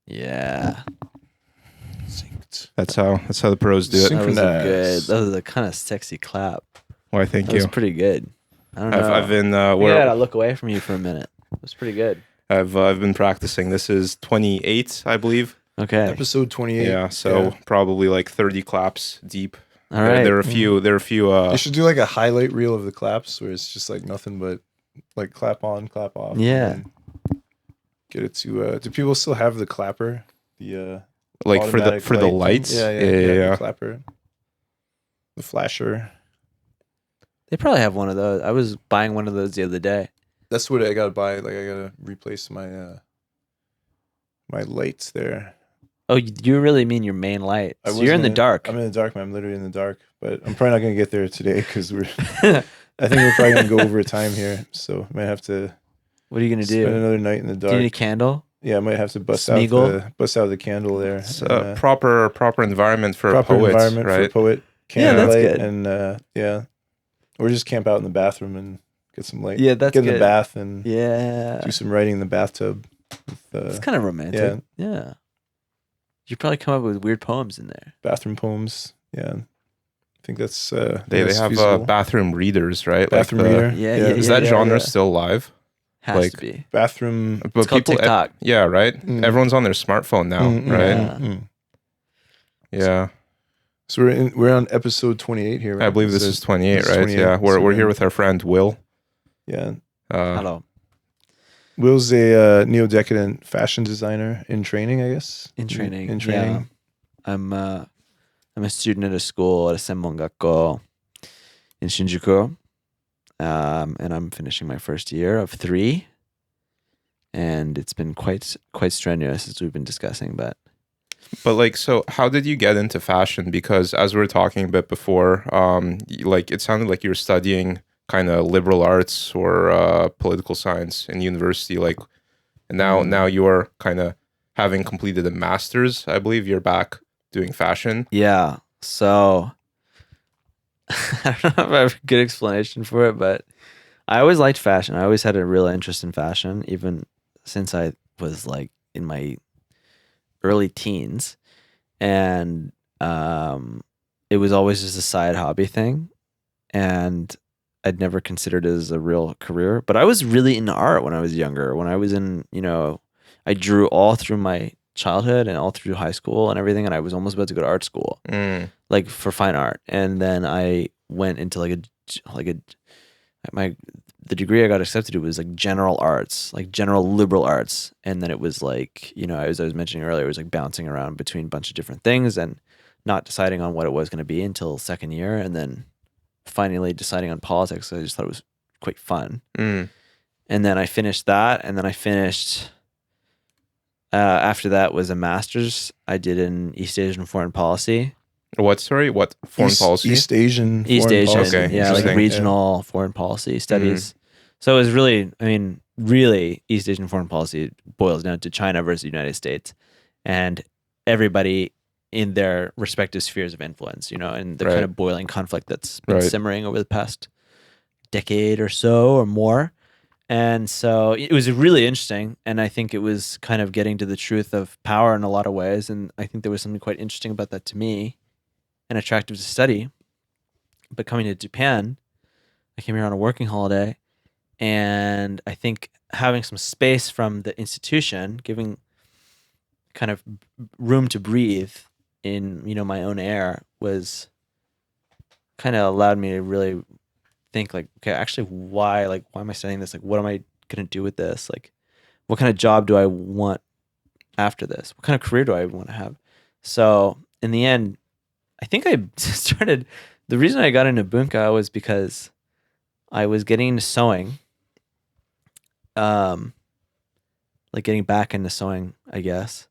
Yeah. Synced. That's how the pros do it. That was a Synchronized. that was a kind of sexy clap. Why, thank That you. was pretty good. I don't know. I've been I think I gotta look away from you for a minute. It was pretty good. I've been practicing. This is 28, I believe. Okay. Episode 28. Yeah, so probably like 30 claps deep. All right. There are a few. There are a few. You should do like a highlight reel of the claps where it's just like nothing but like clap on, clap off. Yeah. And get it to. Do people still have the clapper? The like for the automatic light lights. thing? Yeah. The clapper, the flasher. They probably have one of those. I was buying one of those the other day. That's what I gotta buy. Like I gotta replace my my lights there. Oh, you really mean your main light? So you're in the dark. I'm in the dark, man. I'm literally in the dark. But I'm probably not gonna get there today because we're. I think we're probably gonna go over time here, so I might have to. What are you gonna spend do? another night in the dark. Do you need a candle? Yeah, I might have to bust Smeagol? out the candle there. It's and, a proper environment for proper poets, environment right? for a poet. Yeah, that's Candlelight good. And or just camp out in the bathroom and get some light. Yeah, that's get in good. the bath and Yeah. do some writing in the bathtub. It's kind of romantic. Yeah. You probably come up with weird poems in there. Bathroom poems. Yeah, I think that's They that's have feasible. bathroom readers, right? Bathroom like reader. Yeah, Is that genre still alive? Has like- to be. Bathroom. But It's called TikTok. yeah, right. Mm. Everyone's on their smartphone now, right? Yeah. Yeah. So we're on episode 28 here. Right? I believe this is 28, this is right? 28. Yeah, So we're we're here in- with our friend Will. Yeah, Hello. Will's a neo-decadent fashion designer in training, I guess. In training. In training. Yeah. I'm a student at a school at a Senmon in Shinjuku. And I'm finishing my first year of 3. And it's been quite strenuous as we've been discussing, but But so how did you get into fashion? Because as we were talking a bit before, it sounded like you were studying kind of liberal arts or political science in university, and now you're kind of having completed a master's. I believe you're back doing fashion. yeah. So I don't know if I have a good explanation for it, but I always liked fashion. I always had a real interest in fashion, even since I was like in my early teens. And it was always just a side hobby thing. And I'd never considered it as a real career. But I was really into art when I was younger. When I was in, I drew all through my childhood and all through high school and everything. And I was almost about to go to art school, like for fine art. And then I went into the degree I got accepted to was like general arts, like general liberal arts. And then it was like, as I was mentioning earlier, it was like bouncing around between a bunch of different things and not deciding on what it was going to be until second year. And then finally deciding on politics. I just thought it was quite fun. And then I finished that. And then I finished, after that was a master's I did in East Asian foreign policy. What foreign policy? East Asian. East foreign Asian, policy. yeah, like Interesting. regional foreign policy studies. So it was really East Asian foreign policy boils down to China versus the United States and everybody in their respective spheres of influence, and the kind of boiling conflict that's been simmering over the past decade or so or more. And so it was really interesting. And I think it was kind of getting to the truth of power in a lot of ways. And I think there was something quite interesting about that to me and attractive to study. But coming to Japan, I came here on a working holiday. And I think having some space from the institution, giving kind of room to breathe in, my own air was kind of allowed me to really think like, okay, actually, why am I studying this? Like, what am I going to do with this? Like, what kind of job do I want after this? What kind of career do I want to have? So in the end, I think I started, the reason I got into bunka was because I was getting into sewing, like getting back into sewing, I guess.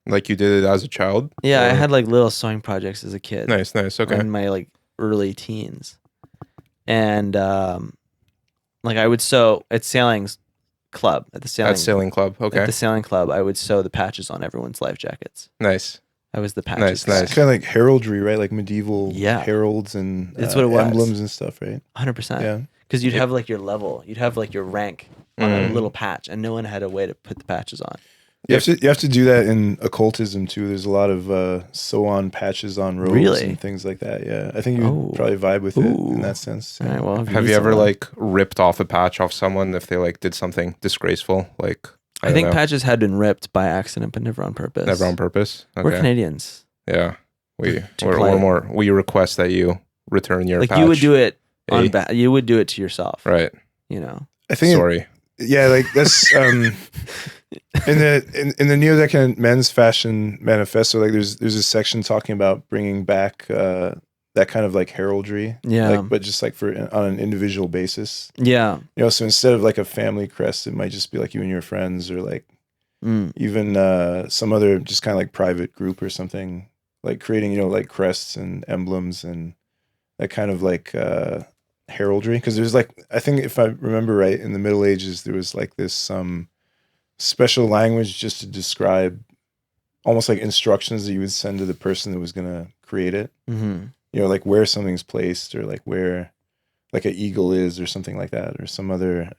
Like you did it as a child? Yeah, I Or- had like little sewing projects as a kid. Nice. Okay. In my like early teens. And like I would sew at sailing club, at the Sailing club. Okay. At the sailing club, I would sew the patches on everyone's life jackets. Nice. I was the patches. Nice. It's kind of like heraldry, right? Like medieval Yeah. heralds and It's what it was. emblems and stuff, right? 100%. Yeah. Because you'd have like your level, you'd have like your rank on a little patch, and no one had a way to put the patches on. You have to do that in occultism too. There's a lot of sew-on patches on robes Really? and things like that. Yeah, I think you probably vibe with it in that sense. All right, well, if Have need you ever someone- like ripped off a patch off someone if they like did something disgraceful? Like I don't think know, patches had been ripped by accident, but never on purpose. never on purpose. Okay. We're Canadians. Yeah, Too we're polite. more. We request that you return your Like patch. you would do it on A. you would do it to yourself. Right. You know. I think Sorry. yeah, like that's in the Neo-Decadent men's fashion manifesto. Like there's a section talking about bringing back that kind of like heraldry. Yeah. Like, but just like on an individual basis. Yeah. You know, so instead of like a family crest, it might just be like you and your friends, or like even some other just kind of like private group or something. Like creating, you know, like crests and emblems and that kind of like heraldry. Because there's like, I think if I remember right, in the Middle Ages, there was like this special language just to describe almost like instructions that you would send to the person that was going to create it. Mm-hmm. You know, like where something's placed, or like where like an eagle is or something like that, or some other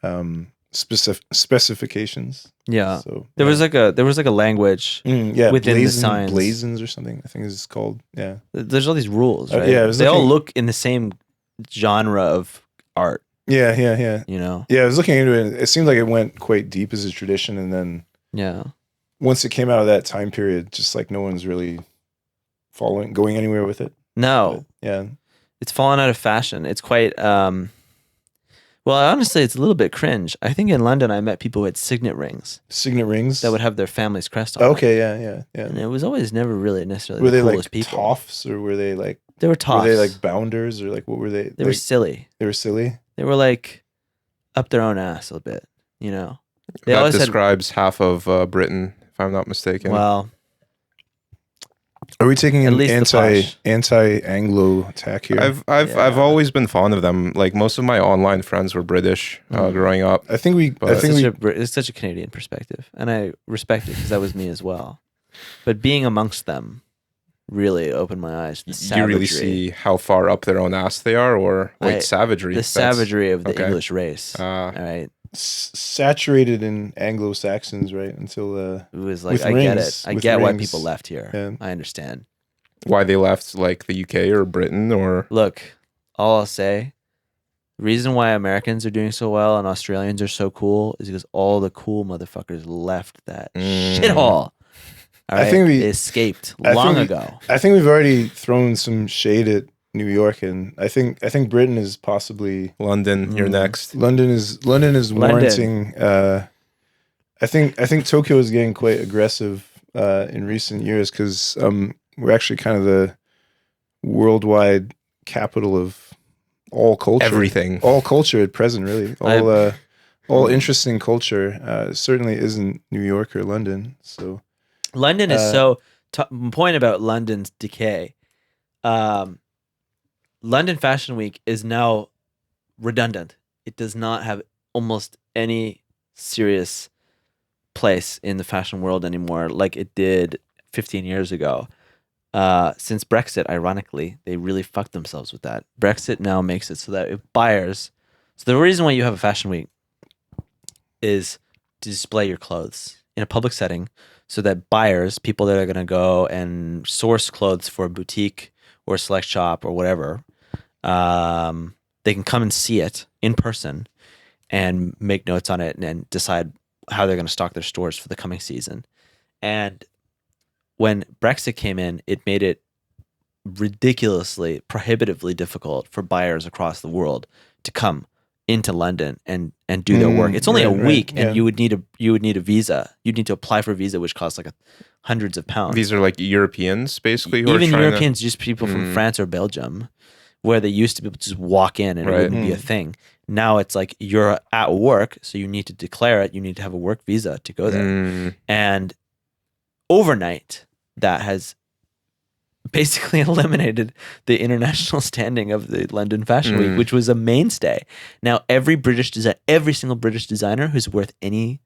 specifications. Yeah. So There was like a language. yeah, within the signs. blazons or something, I think it's called. Yeah. There's all these rules, right? yeah, I was they all looking- look in the same genre of art. Yeah. You know. Yeah, I was looking into it. It seemed like it went quite deep as a tradition, and then Yeah. once it came out of that time period, just like no one's really going anywhere with it. No, But, yeah. it's fallen out of fashion. It's quite. Well, honestly, it's a little bit cringe. I think in London, I met people who had signet rings Signet rings. that would have their family's crest on. Okay, it. yeah. And it was always never really necessarily Were the they like coolest people. toffs, or were they like They were toffs. Were they like bounders, or like what were they? They were like, silly. they were silly. They were like up their own ass a bit. You know. They That always had. describes half of Britain, if I'm not mistaken. Well, Are we taking At an least the posh. anti-Anglo attack here? I've Yeah. always been fond of them. Like most of my online friends were British growing up. I think we. I But- think it's such a Canadian perspective, and I respect it because that was me as well. But being amongst them really opened my eyes to the You savagery. really see how far up their own ass they are, or like savagery. The savagery of the okay. English race. Ah. All right, saturated in Anglo-Saxons, right? Until it was like with I get rings, it. I with get why rings. people left here. Yeah. I understand. Why they left like the UK or Britain or Look, all I'll say, the reason why Americans are doing so well and Australians are so cool is because all the cool motherfuckers left that shithole. All right, I think we- they escaped I long think ago. I think we've already thrown some shade at New York, and I think Britain is possibly London. You're next. London is warranting. I think Tokyo is getting quite aggressive in recent years, because we're actually kind of the worldwide capital of all culture. Everything. All culture at present, really. All interesting culture. Certainly isn't New York or London. So London is point about London's decay. London Fashion Week is now redundant. It does not have almost any serious place in the fashion world anymore like it did 15 years ago. Since Brexit, ironically, they really fucked themselves with that. Brexit now makes it so that if buyers... So the reason why you have a fashion week is to display your clothes in a public setting so that buyers, people that are going to go and source clothes for a boutique or a select shop or whatever, they can come and see it in person and make notes on it and decide how they're going to stock their stores for the coming season. And when Brexit came in, it made it ridiculously, prohibitively difficult for buyers across the world to come into London and do their work. It's only a week, and you would need a visa. You'd need to apply for a visa, which costs like hundreds of pounds. These are like Europeans, basically. Who Even are trying Europeans, just people from France or Belgium, where they used to be able to just walk in and it wouldn't be a thing. Now it's like you're at work, so you need to declare it. You need to have a work visa to go there. And overnight, that has basically eliminated the international standing of the London Fashion Week, which was a mainstay. Now every single British designer who's worth any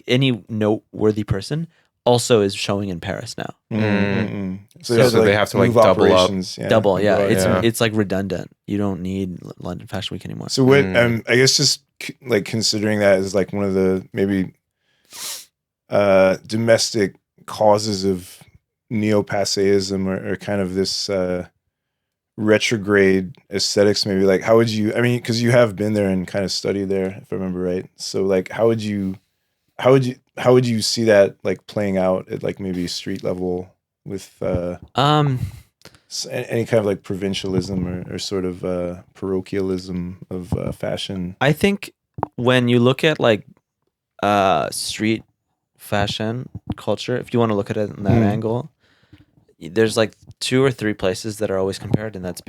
any noteworthy person also is showing in Paris now. So they have to like move double up. operations, Double, yeah. Yeah. It's like redundant. You don't need London Fashion Week anymore. So what? I guess just like considering that as like one of the maybe domestic causes of Neo-Passéism or kind of this retrograde aesthetics, maybe? Like, how would you, I mean, because you have been there and kind of studied there, if I remember right. So like, how would you see that like playing out at like maybe street level with any kind of like provincialism or sort of parochialism of fashion? I think when you look at like street fashion culture, if you want to look at it in that angle, there's like 2 or 3 places that are always compared, and that's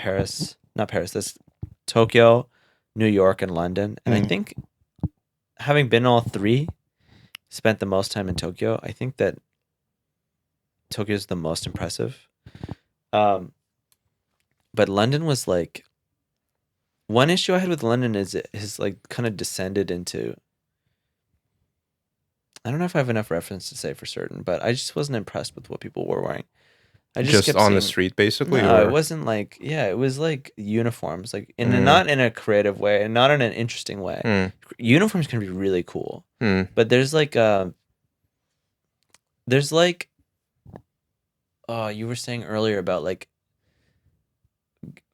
that's Tokyo, New York, and London. And I think, having been all 3, spent the most time in Tokyo, I think that Tokyo is the most impressive. But London was like, one issue I had with London is it has like kind of descended into, I don't know if I have enough reference to say for certain, but I just wasn't impressed with what people were wearing. I just kept on the seeing- street, basically? No, or? it wasn't like, it was like uniforms, like not in a creative way and not in an interesting way. Uniforms can be really cool, but there's like oh, you were saying earlier about like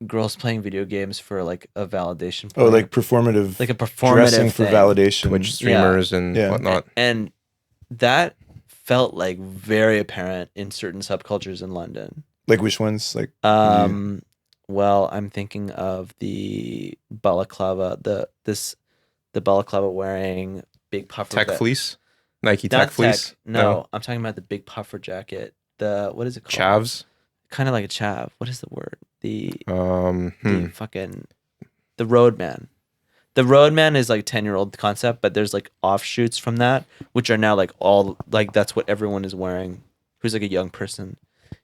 girls playing video games for like a validation point. Oh, like performative, like a performative dressing for thing. validation. Twitch streamers and Yeah. whatnot. And that felt like very apparent in certain subcultures in London. Like which ones? Like well, I'm thinking of the balaclava, the balaclava wearing big puffer Tech fleece? Nike Not Tech fleece? No, I'm talking about the big puffer jacket. The what is it called? Chavs? Kind of like a chav. What is the word? The fucking the roadman. The roadman is like 10-year-old concept, but there's like offshoots from that, which are now like all like that's what everyone is wearing who's like a young person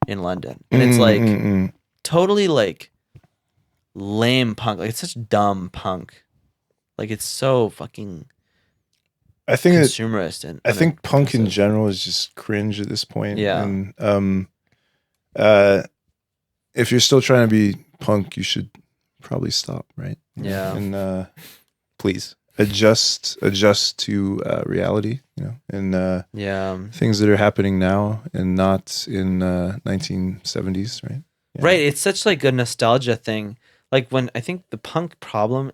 in London. And it's like totally like lame punk. Like it's such dumb punk. Like it's so fucking I think consumerist and I think punk in general is just cringe at this point. Yeah. And if you're still trying to be punk, you should probably stop, right? Yeah. And Please adjust to reality, you know, and things that are happening now and not in 1970s, right? Yeah. Right. It's such like a nostalgia thing. Like when I think the punk problem,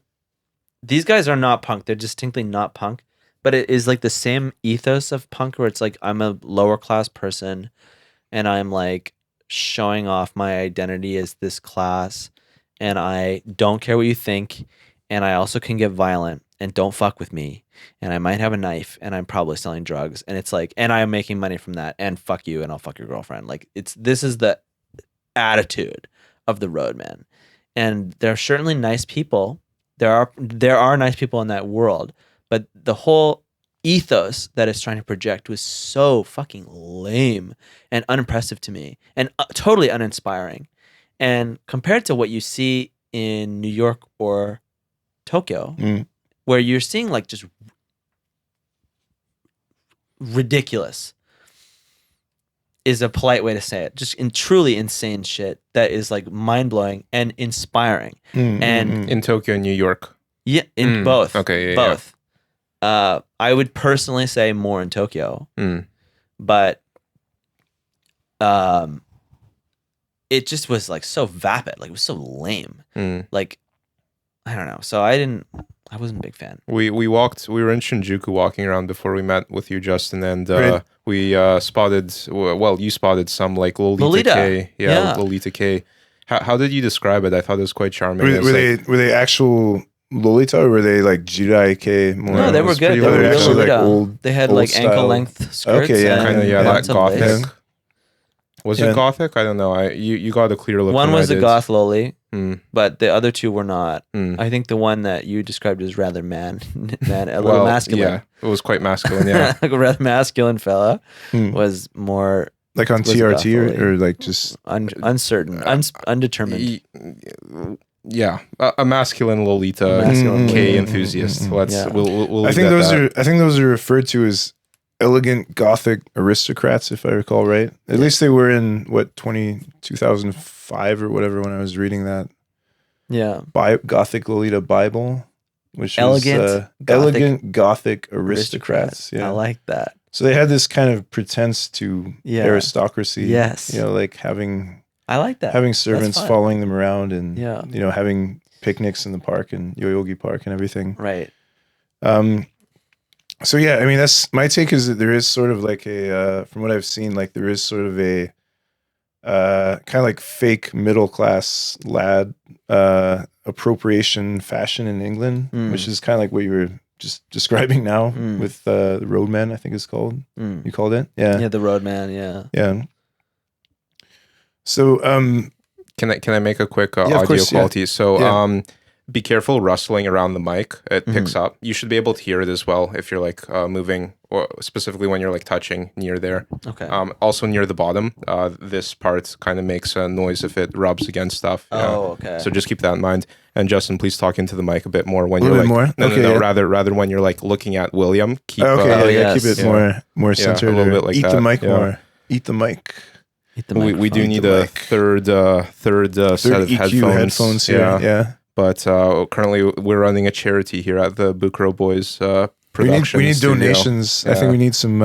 these guys are not punk. They're distinctly not punk, but it is like the same ethos of punk where it's like, I'm a lower class person and I'm like showing off my identity as this class and I don't care what you think. And I also can get violent and don't fuck with me. And I might have a knife and I'm probably selling drugs. And it's like, and I am making money from that and fuck you and I'll fuck your girlfriend. Like this is the attitude of the roadman. And there are certainly nice people. There are nice people in that world, but the whole ethos that it's trying to project was so fucking lame and unimpressive to me and totally uninspiring. And compared to what you see in New York or Tokyo, where you're seeing like just ridiculous is a polite way to say it. Just in truly insane shit that is like mind blowing and inspiring. And in Tokyo and New York. Yeah, in both. Okay, both. Yeah. I would personally say more in Tokyo, but it just was like so vapid. Like it was so lame. Like I don't know. So I wasn't a big fan. We were in Shinjuku walking around before we met with you, Justin, and we spotted, well, you spotted some like Lolita K. Yeah, Lolita K. How did you describe it? I thought it was quite charming. Were they actual Lolita or were they like Jirai K? No, they were good. They were actually Lolita. like old. They had old like style. ankle length skirts. Okay, yeah, and that gothic. lace. Was it gothic? I don't know. You got a clear look. One was a goth loli, Mm. but the other two were not. Mm. I think the one that you described as rather a little masculine. Yeah, it was quite masculine. Yeah, like a rather masculine fella was more like on TRT or like just uncertain, undetermined. Yeah, a masculine Lolita K enthusiast. We'll I think those are referred to as elegant Gothic aristocrats, if I recall right. At least they were in 2005 or whatever when I was reading that. Yeah, Gothic Lolita Bible, which elegant was elegant Gothic aristocrats. Yeah, I like that. So they had this kind of pretense to Yeah. aristocracy. Yes. You know, like having I like that. servants fun. following them around and Yeah. you know, having picnics in the park and Yoyogi Park and everything. Right. So yeah, I mean, that's my take, is that there is sort of like a from what I've seen, like there is sort of a kind of like fake middle class lad appropriation fashion in England, which is kind of like what you were just describing now with the Roadman, I think it's called. You called it? Yeah. Yeah, the Roadman, yeah. Yeah. So Can I make a quick of audio course, quality? So Yeah. be careful rustling around the mic. It picks up. You should be able to hear it as well if you're like moving, or specifically when you're like touching near there. Okay. Also near the bottom, this part kind of makes a noise if it rubs against stuff. Oh, okay. So just keep that in mind. And Justin, please talk into the mic a bit more when you're little like bit no, more? Okay, no, yeah. rather when you're like looking at William. Keep yes. keep it Yeah. more Yeah, centered. a little or bit like eat that. the mic Yeah. more. Eat the mic. Hit the we do microphone. need the a mic. third set of EQ headphones here. Yeah. But currently we're running a charity here at the Bukuro Boys production. We need studio. donations. I Yeah. think we need some.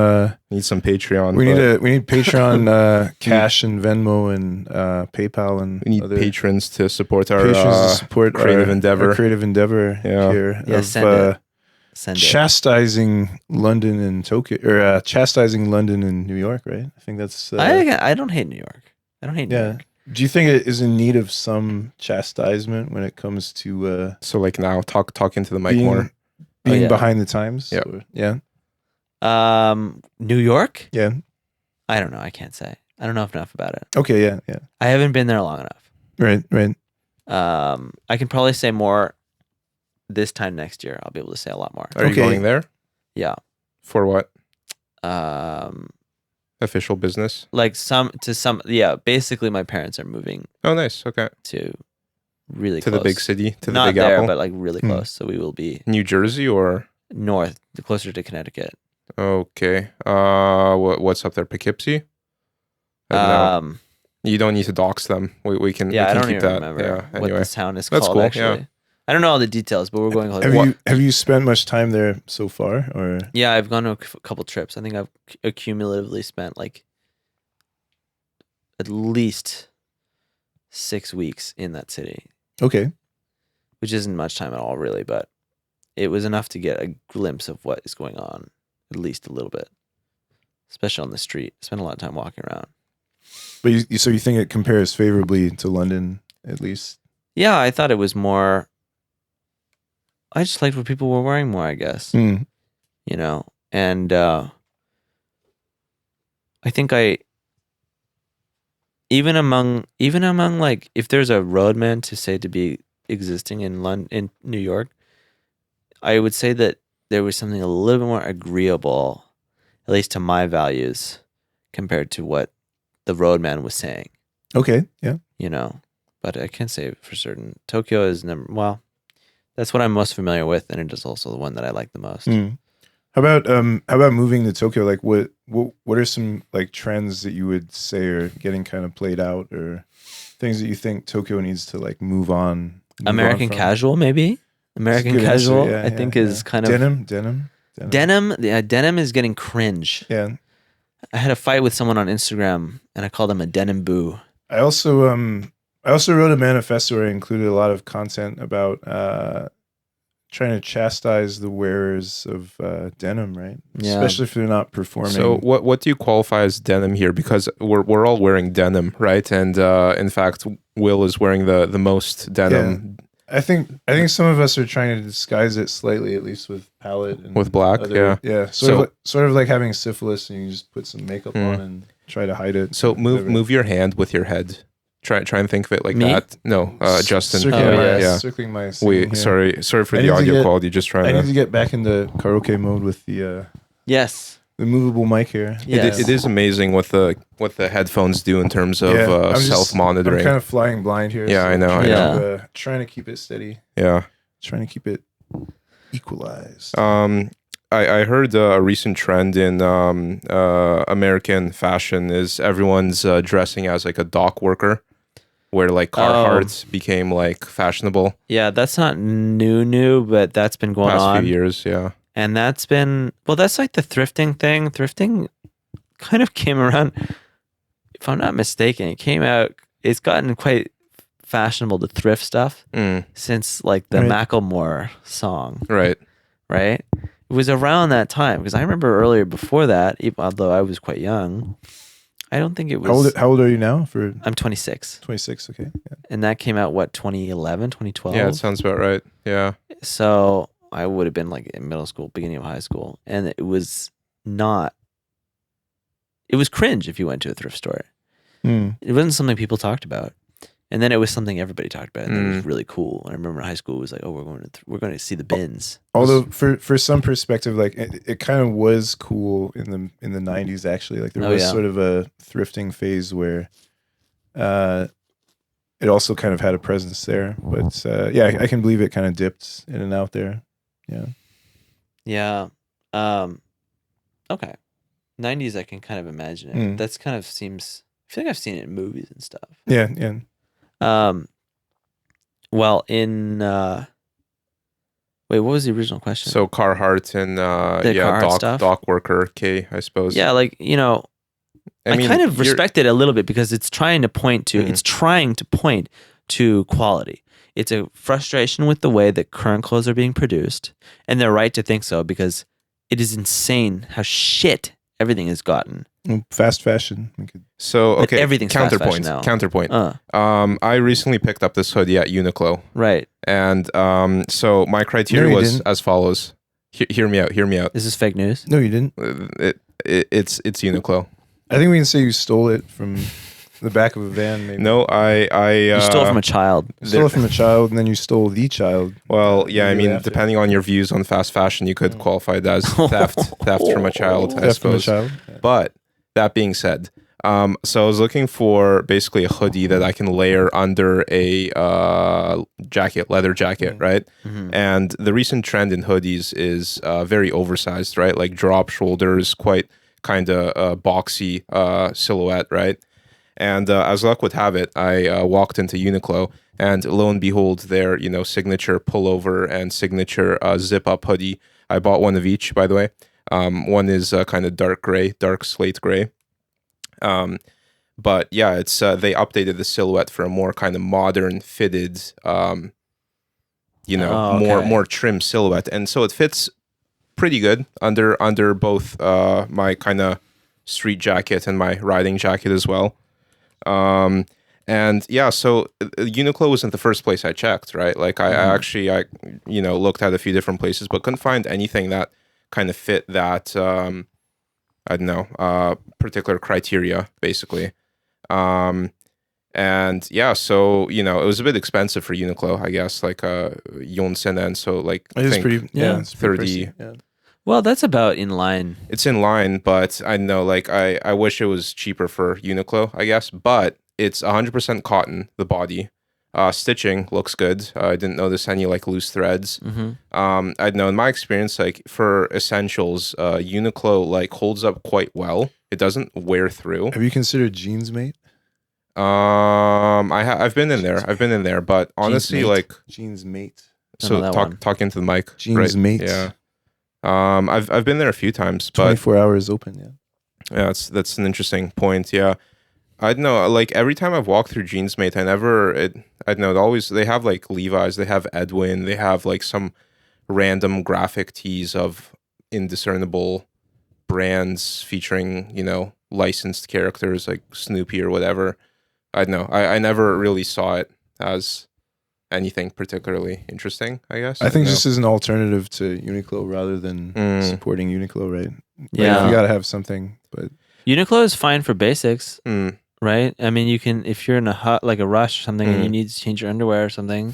Need some Patreon. We but need Patreon, Cash and Venmo and PayPal and we need other patrons to support our patrons to support creative endeavor. Our creative endeavor Yeah. here. Yeah, of, send it. Send it. chastising London and Tokyo, or chastising London and New York, right? I think that's. I don't hate New York. I don't hate New yeah. York. Do you think it is in need of some chastisement when it comes to So like now talk into the mic being, more. being yeah. behind the times? Yeah. Or- yeah. New York? Yeah. I don't know. I can't say. I don't know enough about it. Okay. Yeah. Yeah. I haven't been there long enough. Right. Right. I can probably say more this time next year. I'll be able to say a lot more. Are you Okay. going there? Yeah. For what? Um, Official business? like yeah, basically my parents are moving Oh, nice. Okay. to really To close. the big city, to the Not Big there, Apple. but like really close. So we will be New Jersey or north, closer to Connecticut. okay. What's up there? Poughkeepsie? I don't know. You don't need to dox them. We can. Yeah, we I can don't keep even that. remember Yeah. what Anyway, this town is That's called. cool, Actually, yeah. I don't know all the details, but we're going. Have you spent much time there so far, or Yeah, I've gone to a couple trips. I think I've accumulatively spent like at least 6 weeks in that city, okay? which isn't much time at all, really, but it was enough to get a glimpse of what is going on, at least a little bit, especially on the street. I spent a lot of time walking around. But so you think it compares favorably to London, at least? Yeah, I thought it was more. I just liked what people were wearing more, I guess. Mm. You know, and I think even among like, if there's a roadman to say to be existing in New York, I would say that there was something a little bit more agreeable, at least to my values, compared to what the roadman was saying. Okay. Yeah. You know, but I can't say for certain. Tokyo is that's what I'm most familiar with, and it is also the one that I like the most. Mm. How about moving to Tokyo? Like, what are some like trends that you would say are getting kind of played out, or things that you think Tokyo needs to like move on? American from? casual, maybe. American Good answer, casual, yeah, I think, is kind of denim. denim. Yeah, denim is getting cringe. Yeah. I had a fight with someone on Instagram, and I called him a denim boo. I also wrote a manifesto where I included a lot of content about trying to chastise the wearers of denim, right? Yeah. Especially if they're not performing. So what do you qualify as denim here? Because we're all wearing denim, right? And in fact, Will is wearing the most denim. I think some of us are trying to disguise it slightly, at least with palette and With black, yeah. Sort of like having syphilis, and you just put some makeup on and try to hide it. So whatever. move your hand with your head. Try and think of it like Me? that. No, Justin. Circling my Wait, here. sorry for I the need to audio get- quality. Just trying I need to. to get back into karaoke mode with the Yes. movable mic here. Yes. It is amazing what the headphones do in terms of I'm just- self-monitoring. I'm kind of flying blind here. Yeah, I know, Trying, I know. Trying to keep it steady. Yeah. Trying to keep it equalized. I heard a recent trend in American fashion is everyone's dressing as like a dock worker, where like Carhartt became like fashionable Yeah, that's not new, but that's been going past on. few years. Yeah. And that's been, well, that's like the thrifting thing. Thrifting kind of came around, if I'm not mistaken, it's gotten quite fashionable to thrift stuff since like the Macklemore song. Right. Right? It was around that time because I remember earlier before that, although I was quite young, I don't think it was. How old are you now? I'm 26. 26, okay. Yeah. And that came out, 2011, 2012? Yeah, it sounds about right. Yeah. So I would have been like in middle school, beginning of high school. And it was cringe if you went to a thrift store. It wasn't something people talked about. And then it was something everybody talked about, and it was really cool. I remember in high school, it was like, "Oh, we're going to see the bins." Although, for some perspective, like it kind of was cool in the 90s. Actually, like there was sort of a thrifting phase where, it also kind of had a presence there. But yeah, I can believe it kind of dipped in and out there. Yeah. Yeah. Okay. 90s, I can kind of imagine it. That's kind of seems. I feel like I've seen it in movies and stuff. Yeah. Yeah. Well, in wait, what was the original question? So Carhartt and dock worker K, I suppose. Yeah, like I mean, kind of respect it a little bit because it's trying to point to quality. It's a frustration with the way that current clothes are being produced, and they're right to think so because it is insane how shit everything has gotten. Fast fashion. So okay, everything's counterpoint. I recently picked up this hoodie at Uniqlo. Right. And so my criteria was as follows. Hear me out. Is this fake news? No, you didn't. It's Uniqlo. I think we can say you stole it from the back of a van. Maybe. No, you stole it from a child. You stole it from a child, and then you stole the child. Well, yeah, I mean, depending on your views on fast fashion, you could qualify it as theft from a child, I suppose. From a child. Yeah. But that being said, so I was looking for basically a hoodie that I can layer under a leather jacket, right? Mm-hmm. And the recent trend in hoodies is very oversized, right? Like drop shoulders, quite kind of boxy silhouette, right? And as luck would have it, I walked into Uniqlo, and lo and behold, their signature pullover and signature zip-up hoodie. I bought one of each, by the way. One is kind of dark slate gray. But yeah, it's they updated the silhouette for a more kind of modern fitted, more trim silhouette, and so it fits pretty good under both my kind of street jacket and my riding jacket as well. And yeah, so Uniqlo wasn't the first place I checked, right? Like I actually looked at a few different places, but couldn't find anything that kind of fit that particular criteria, basically. And yeah, so it was a bit expensive for Uniqlo, I guess, like Yonsenen, so like it is pretty, it's 30. Well, that's about in line. It's in line, but I know, like, I wish it was cheaper for Uniqlo, I guess. But it's 100% cotton, the body. Stitching looks good. I didn't notice any, like, loose threads. Mm-hmm. I know, in my experience, like, for essentials, Uniqlo, like, holds up quite well. It doesn't wear through. Have you considered Jeans Mate? I've been in there, but honestly, like... Jeans Mate. So talk into the mic. Jeans Mate. Yeah. I've been there a few times, but 24 hours open. Yeah, that's an interesting point. Yeah, I don't know. Like every time I've walked through Jeans Mate, they have like Levi's, they have Edwin, they have like some random graphic tees of indiscernible brands featuring licensed characters like Snoopy or whatever. I don't know. I never really saw it as anything particularly interesting, I guess. I think just as an alternative to Uniqlo rather than supporting Uniqlo, right? Yeah. Like, you gotta have something, but Uniqlo is fine for basics, right? I mean, you can, if you're in a rush or something and you need to change your underwear or something,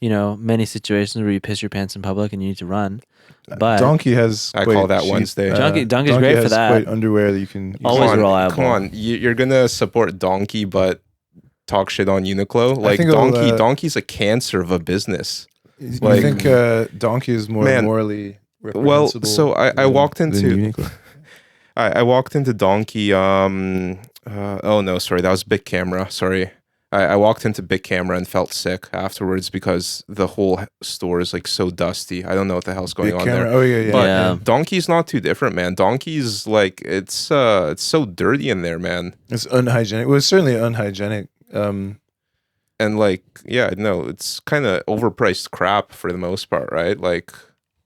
many situations where you piss your pants in public and you need to run. But Donkey has call that Wednesday. Donkey's great for that. Quite underwear that you can always reliable. Come on, you're gonna support Donkey, but talk shit on Uniqlo. Like Donkey's a cancer of a business. I think Donkey is more morally reprehensible. Well, so I walked into I walked into Donkey. Oh no, sorry, that was Big Camera. Sorry, I walked into Big Camera and felt sick afterwards because the whole store is like so dusty. I don't know what the hell's going Big on Camera. there. Oh yeah, yeah. But Yeah. Donkey's not too different, man. Donkey's like it's so dirty in there, man. It's unhygienic. Well, it's certainly unhygienic. And like, yeah, no, it's kind of overpriced crap for the most part, right? Like,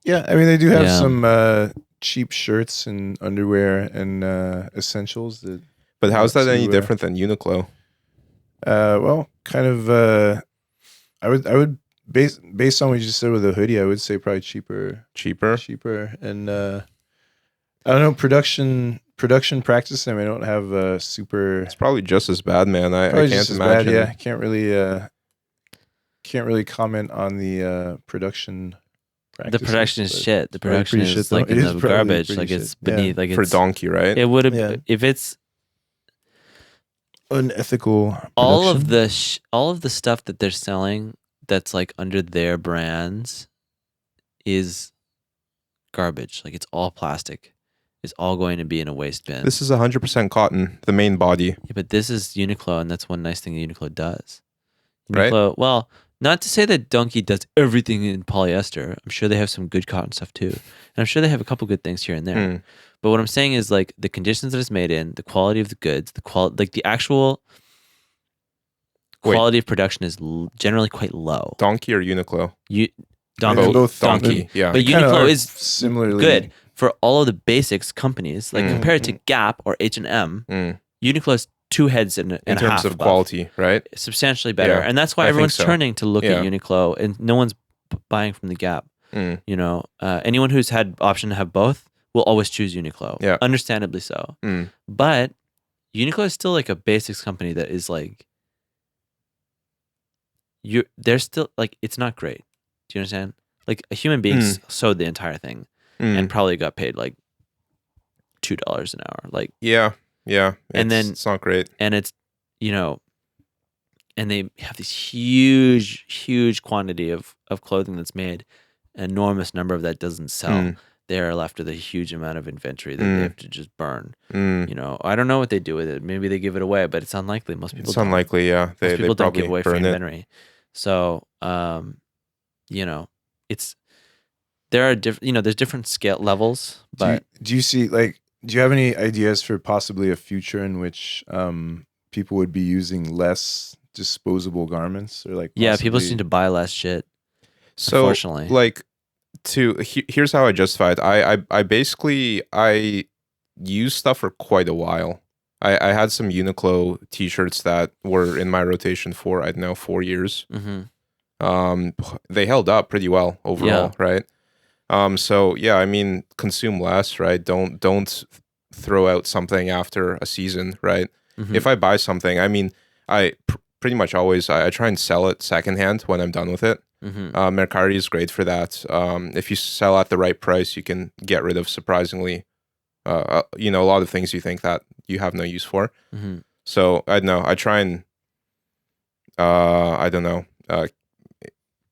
Yeah, I mean they do have Yeah. some cheap shirts and underwear and essentials that. but how's Not that any too, different than Uniqlo? Well, kind of. I would based on what you just said with the hoodie, I would say probably cheaper, and I don't know production practice. I mean, I don't have super. It's probably just as bad, man. I Probably can't just as imagine. bad. Yeah, can't really comment on the production. The production is but shit. The probably production pretty is shit, though. like It in is the probably garbage. pretty Like it's shit. Yeah. beneath. Like For it's, Donkey, right? It would have Yeah. if it's Unethical. all of production. all of the stuff that they're selling that's like under their brands is garbage. Like it's all plastic. It's all going to be in a waste bin. This is 100% cotton, the main body. Yeah, but this is Uniqlo, and that's one nice thing Uniqlo does. Right. Uniqlo, well, not to say that Donkey does everything in polyester. I'm sure they have some good cotton stuff too, and I'm sure they have a couple good things here and there. Hmm. But what I'm saying is like the conditions that it's made in, the quality of the goods, the quality, like the actual Wait. quality of production is generally quite low. Donkey or Uniqlo? Donkey, both Donkey, yeah. but They kinda Uniqlo are is similarly good for all of the basics companies. Like Mm. compared to Gap or H&M, Mm. Uniqlo has two heads and In a terms half of above. quality, right? Substantially better, Yeah, and that's why I think everyone's so. turning to look Yeah. at Uniqlo, and no one's buying from the Gap. Mm. You know, anyone who's had option to have both will always choose Uniqlo. Yeah. Understandably so. Mm. But Uniqlo is still like a basics company that is like they're still like it's not great. Do you understand? Like a human being sewed the entire thing Mm. and probably got paid like $2 an hour. Like Yeah. And then- it's not great. and it's you know and they have this huge quantity of clothing that's made, an enormous number of that doesn't sell. Mm. They're left with a huge amount of inventory that they have to just burn. Mm. You know, I don't know what they do with it. Maybe they give it away, but it's unlikely. Most people It's don't. unlikely, yeah. Most They people don't probably give away free burn it. inventory. So, you know, there are different. There's different scale levels, but do you see do you have any ideas for possibly a future in which people would be using less disposable garments or like yeah, people possibly- seem to buy less shit. So, Unfortunately. like, here's how I justify it. I basically used stuff for quite a while. I had some Uniqlo t-shirts that were in my rotation for, I don't know, 4 years. Mm-hmm. They held up pretty well overall, Yeah. right? So yeah, I mean, consume less, right? Don't throw out something after a season, right? Mhm. If I buy something, I mean, I pretty much always I try and sell it secondhand when I'm done with it. Mm-hmm. Mercari is great for that. If you sell at the right price, you can get rid of surprisingly, a lot of things you think that you have no use for. Mm-hmm. So I don't know. I try and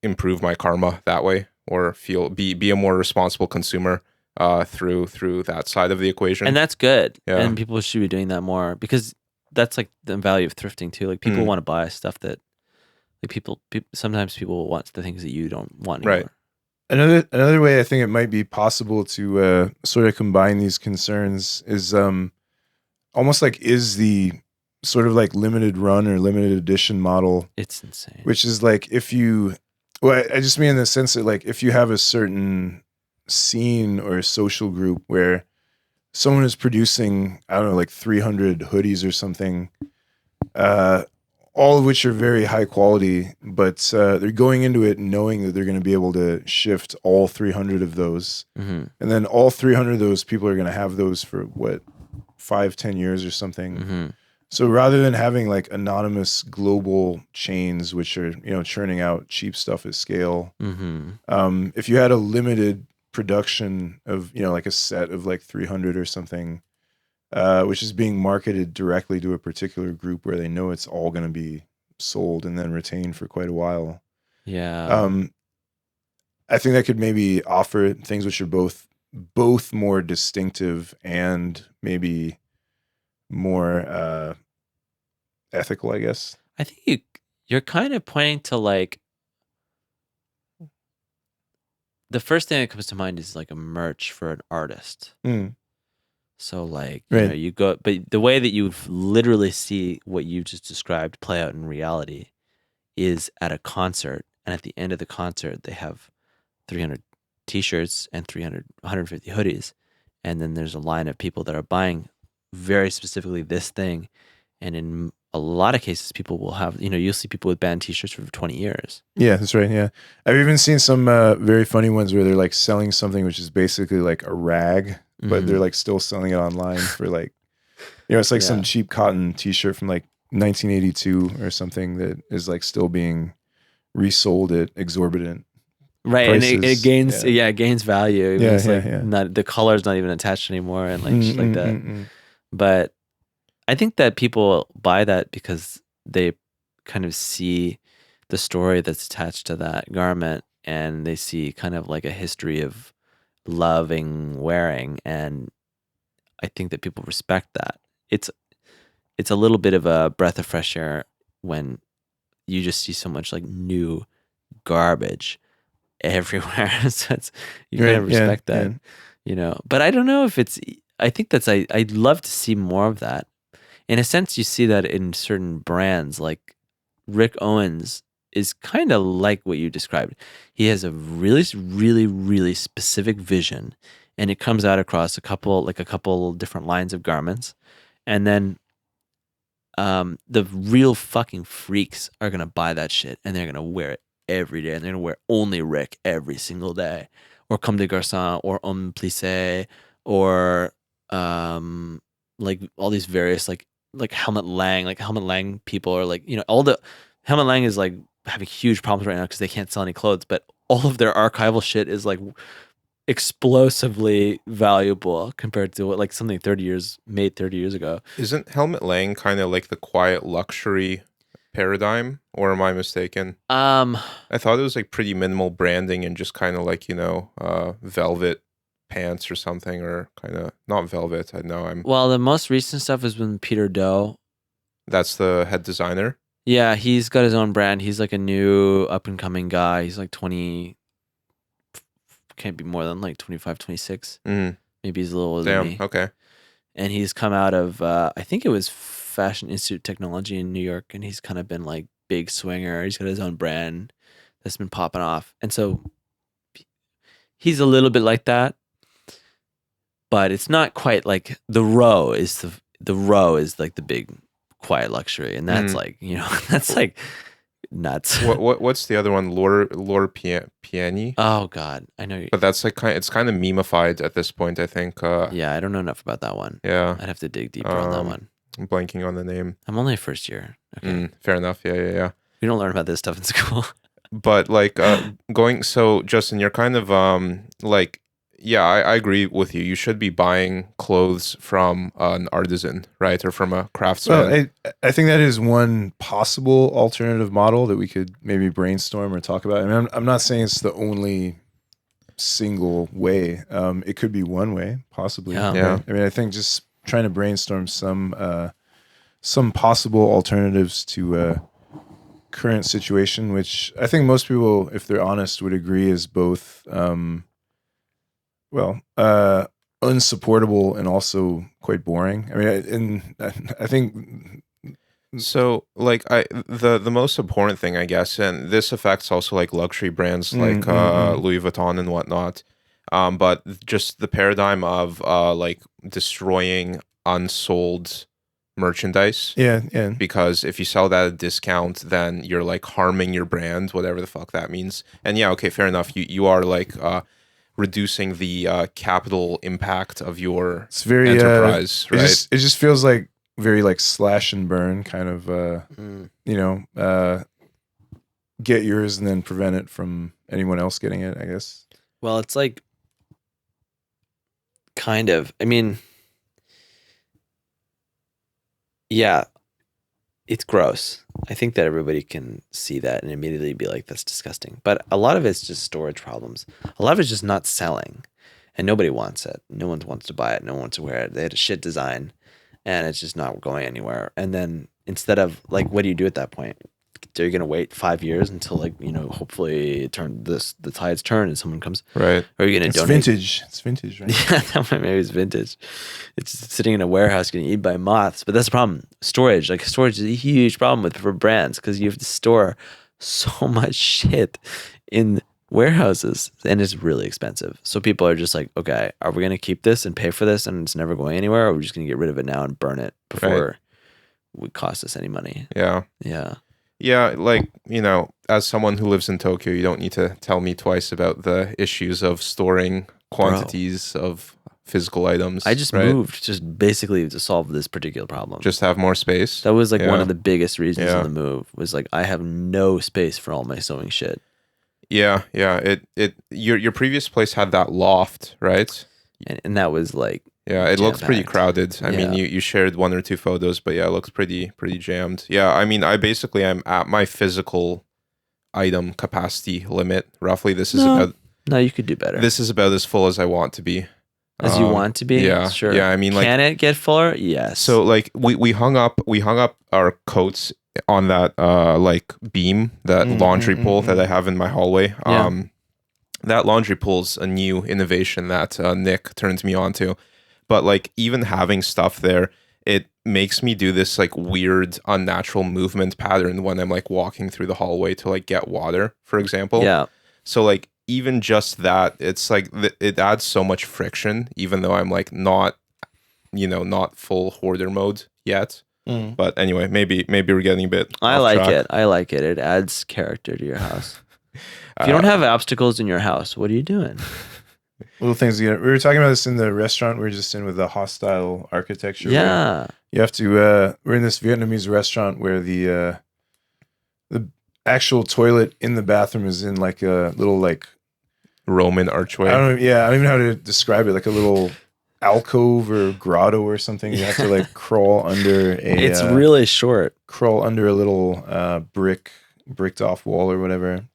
improve my karma that way, or be a more responsible consumer through that side of the equation. And that's good. Yeah. And people should be doing that more because that's like the value of thrifting too. Like people want to buy stuff that like people sometimes people want the things that you don't want anymore. Right. Another way I think it might be possible to sort of combine these concerns is almost like is the sort of like limited run or limited edition model, It's insane. which is like I just mean in the sense that like if you have a certain scene or a social group where someone is producing, I don't know, like 300 hoodies or something, all of which are very high quality, but they're going into it knowing that they're going to be able to shift all 300 of those. Mm-hmm. And then all 300 of those people are going to have those for 5-10 years or something. Mm-hmm. So rather than having like anonymous global chains, which are, churning out cheap stuff at scale, Mm-hmm. if you had a limited production of, like a set of like 300 or something, which is being marketed directly to a particular group where they know it's all going to be sold and then retained for quite a while. Yeah. I think that could maybe offer things which are both more distinctive and maybe more ethical, I guess. I think you're kind of pointing to like the first thing that comes to mind is like a merch for an artist. So like Right. you go, but the way that you literally see what you just described play out in reality is at a concert, and at the end of the concert they have 300 t-shirts and 150 hoodies, and then there's a line of people that are buying very specifically this thing, and in a lot of cases people will have you'll see people with band t-shirts for 20 years. Yeah, that's right. Yeah, I've even seen some very funny ones where they're like selling something which is basically like a rag, but they're like still selling it online for like, it's like some cheap cotton t-shirt from like 1982 or something that is like still being resold at exorbitant right prices. And it gains it gains value. It's like yeah. not, the color's not even attached anymore, and like shit like that. But I think that people buy that because they kind of see the story that's attached to that garment, and they see kind of like a history of loving wearing, and I think that people respect that. It's a little bit of a breath of fresh air when you just see so much like new garbage everywhere. So you kind of respect that, But I don't know if I think I'd love to see more of that. In a sense, you see that in certain brands, like Rick Owens is kind of like what you described. He has a really, really, really specific vision, and it comes out across a couple different lines of garments, and then the real fucking freaks are gonna buy that shit, and they're gonna wear it every day, and they're gonna wear only Rick every single day, or Comme des Garçons, or Homme Plissé, or like all these various like Helmut Lang people are like, all the Helmut Lang is like having huge problems right now because they can't sell any clothes, but all of their archival shit is like explosively valuable compared to what like something 30 years ago. Isn't Helmut Lang kind of like the quiet luxury paradigm, or am I mistaken? I thought it was like pretty minimal branding and just kind of like velvet pants or something, or kind of not velvet. I know well, the most recent stuff has been Peter Doe. That's the head designer. Yeah, he's got his own brand. He's like a new up and coming guy. He's like 20, can't be more than like 25, 26. Maybe he's a little older than me. Okay. And he's come out of I think it was Fashion Institute Technology in New York, and he's kind of been like big swinger. He's got his own brand that's been popping off, and so he's a little bit like that, but it's not quite like the row is like the big quiet luxury, and that's like that's like nuts. What's the other one? Lore Piani. Oh God, I know. But that's like it's kind of memeified at this point, I think. Yeah, I don't know enough about that one. Yeah, I'd have to dig deeper on that one. I'm blanking on the name. I'm only first year. Okay, fair enough. Yeah. We don't learn about this stuff in school. But like so Justin, you're kind of like, yeah, I agree with you. You should be buying clothes from an artisan, right? Or from a craftsman. Well, I think that is one possible alternative model that we could maybe brainstorm or talk about. I mean, I'm not saying it's the only single way. It could be one way, possibly. Yeah. I mean, I think just trying to brainstorm some possible alternatives to current situation, which I think most people, if they're honest, would agree is both unsupportable and also quite boring. I mean, I think so. Like the most important thing, I guess, and this affects also like luxury brands like Louis Vuitton and whatnot. But just the paradigm of like destroying unsold merchandise. Yeah. Because if you sell that at a discount, then you're like harming your brand, whatever the fuck that means. And yeah, okay, fair enough. You are like reducing the capital impact of your enterprise, right? It just feels like very like slash and burn kind of get yours and then prevent it from anyone else getting it, I guess. Well, it's like kind of, I mean, yeah, it's gross. I think that everybody can see that and immediately be like, that's disgusting. But a lot of it's just storage problems. A lot of it's just not selling, and nobody wants it. No one wants to buy it. No one wants to wear it. They had a shit design, and it's just not going anywhere. And then instead of like, what do you do at that point? Are you gonna wait 5 years until like, you know, hopefully the tides turn and someone comes? Right. Or are you gonna It's donate? vintage. It's vintage, right? Yeah, that one maybe it's vintage. It's sitting in a warehouse getting eaten by moths. But that's the problem. Storage is a huge problem for brands because you have to store so much shit in warehouses and it's really expensive. So people are just like, okay, are we gonna keep this and pay for this and it's never going anywhere, or are we just gonna get rid of it now and burn it before it would cost us any money? Yeah. Yeah. Yeah, like, you know, as someone who lives in Tokyo, you don't need to tell me twice about the issues of storing quantities of physical items. I just moved just basically to solve this particular problem. Just have more space. That was like one of the biggest reasons Yeah. of the move was like I have no space for all my sewing shit. Yeah. Your previous place had that loft, right? And that was like Yeah, it looks pretty jam-packed. crowded. I mean, you shared 1 or 2 photos, but yeah, it looks pretty jammed. Yeah, I mean, I'm at my physical item capacity limit. Roughly, No, you could do better. this is about as full as I want to be. As you want to be? Yeah, Sure. yeah. I mean, like, can it get fuller? Yes. so like we hung up our coats on that like beam, that laundry pole that I have in my hallway. Yeah. That laundry pool's a new innovation that Nick turned me on to. But like even having stuff there, it makes me do this like weird unnatural movement pattern when I'm like walking through the hallway to like get water, for example. Yeah. So like even just that, it's like it adds so much friction, even though I'm like not full hoarder mode yet. But anyway, maybe we're getting a bit. I off like track. it. I like it. It adds character to your house. If you don't have obstacles in your house, what are you doing? Little things. We were talking about this in the restaurant we were just in with the hostile architecture. Yeah. You have to. We're in this Vietnamese restaurant where the actual toilet in the bathroom is in like a little like Roman archway. I don't even know how to describe it. Like a little alcove or grotto or something. You have to like crawl under It's really short. Crawl under a little bricked off wall or whatever.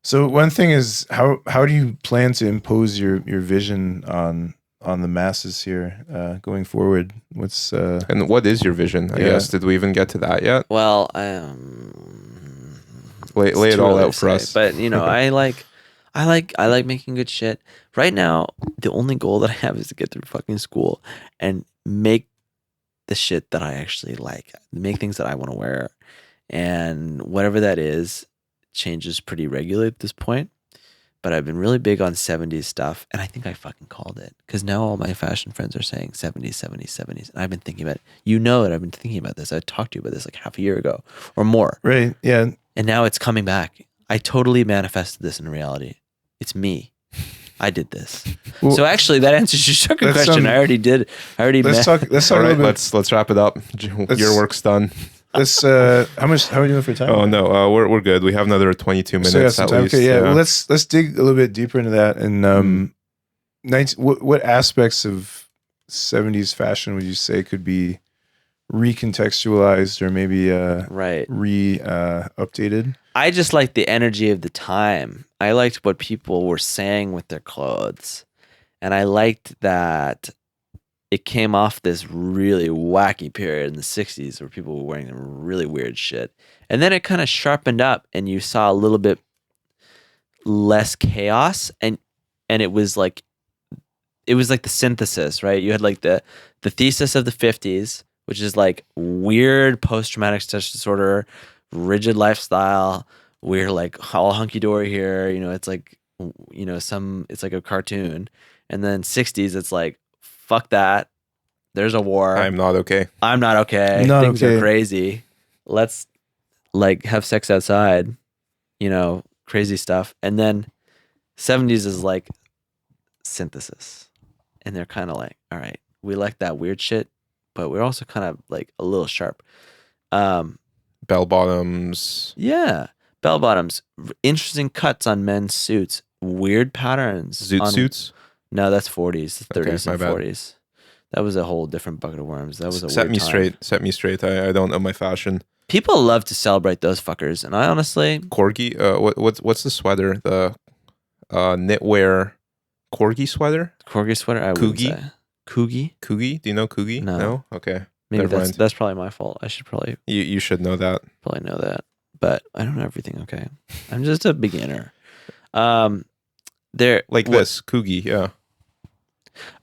So one thing is how do you plan to impose your vision on the masses here going forward? What's And what is your vision? I guess, did we even get to that yet? Well, Lay it all out for us. But you know, I like making good shit. Right now, the only goal that I have is to get through fucking school and make the shit that I actually like. Make things that I want to wear. And whatever that is changes pretty regularly at this point. But I've been really big on 70s stuff, and I think I fucking called it. Because now all my fashion friends are saying 70s, 70s, 70s. And I've been thinking about it. You know that I've been thinking about this. I talked to you about this like half a year ago or more. right? Yeah. And now it's coming back. I totally manifested this in reality. It's me. I did this. Well, So actually, that answers your second let's, question. I already did. let's talk All a right, little bit. let's wrap it up. Your work's done. Let's how are we doing for time? Oh no, we're good. We have another 22 minutes So got some at time. least. Okay, yeah. Well, let's dig a little bit deeper into that. And what aspects of 70s fashion would you say could be recontextualized or maybe Right. updated? I just liked the energy of the time. I liked what people were saying with their clothes. And I liked that it came off this really wacky period in the 60s where people were wearing really weird shit. And then it kind of sharpened up and you saw a little bit less chaos and it was like the synthesis, right? You had like the thesis of the 50s, which is like weird post-traumatic stress disorder, rigid lifestyle. We're like all hunky-dory here. You know, it's like, you know, it's like a cartoon. And then 60s, it's like, fuck that. There's a war. I'm not okay. I'm not okay. Not Things okay. are crazy. Let's like have sex outside, you know, crazy stuff. And then 70s is like synthesis. And they're kind of like, all right, we like that weird shit, but we're also kind of like a little sharp. Bell bottoms. Yeah. Bell bottoms, interesting cuts on men's suits, weird patterns. Zoot suits. No, that's 40s, 30s, Okay, my and bad. 40s. That was a whole different bucket of worms. That was a Set weird me time. straight. Set me straight. I don't know my fashion. People love to celebrate those fuckers, and I honestly, Corgi. What's the sweater? The knitwear corgi sweater. corgi sweater. I wouldn't Coogie? say Kugi? Kugi? Do you know Kugi? No. Okay. Maybe Never mind. that's probably my fault. I should probably You should know that. know that. But I don't know everything, okay? I'm just a beginner. This Kugi, yeah.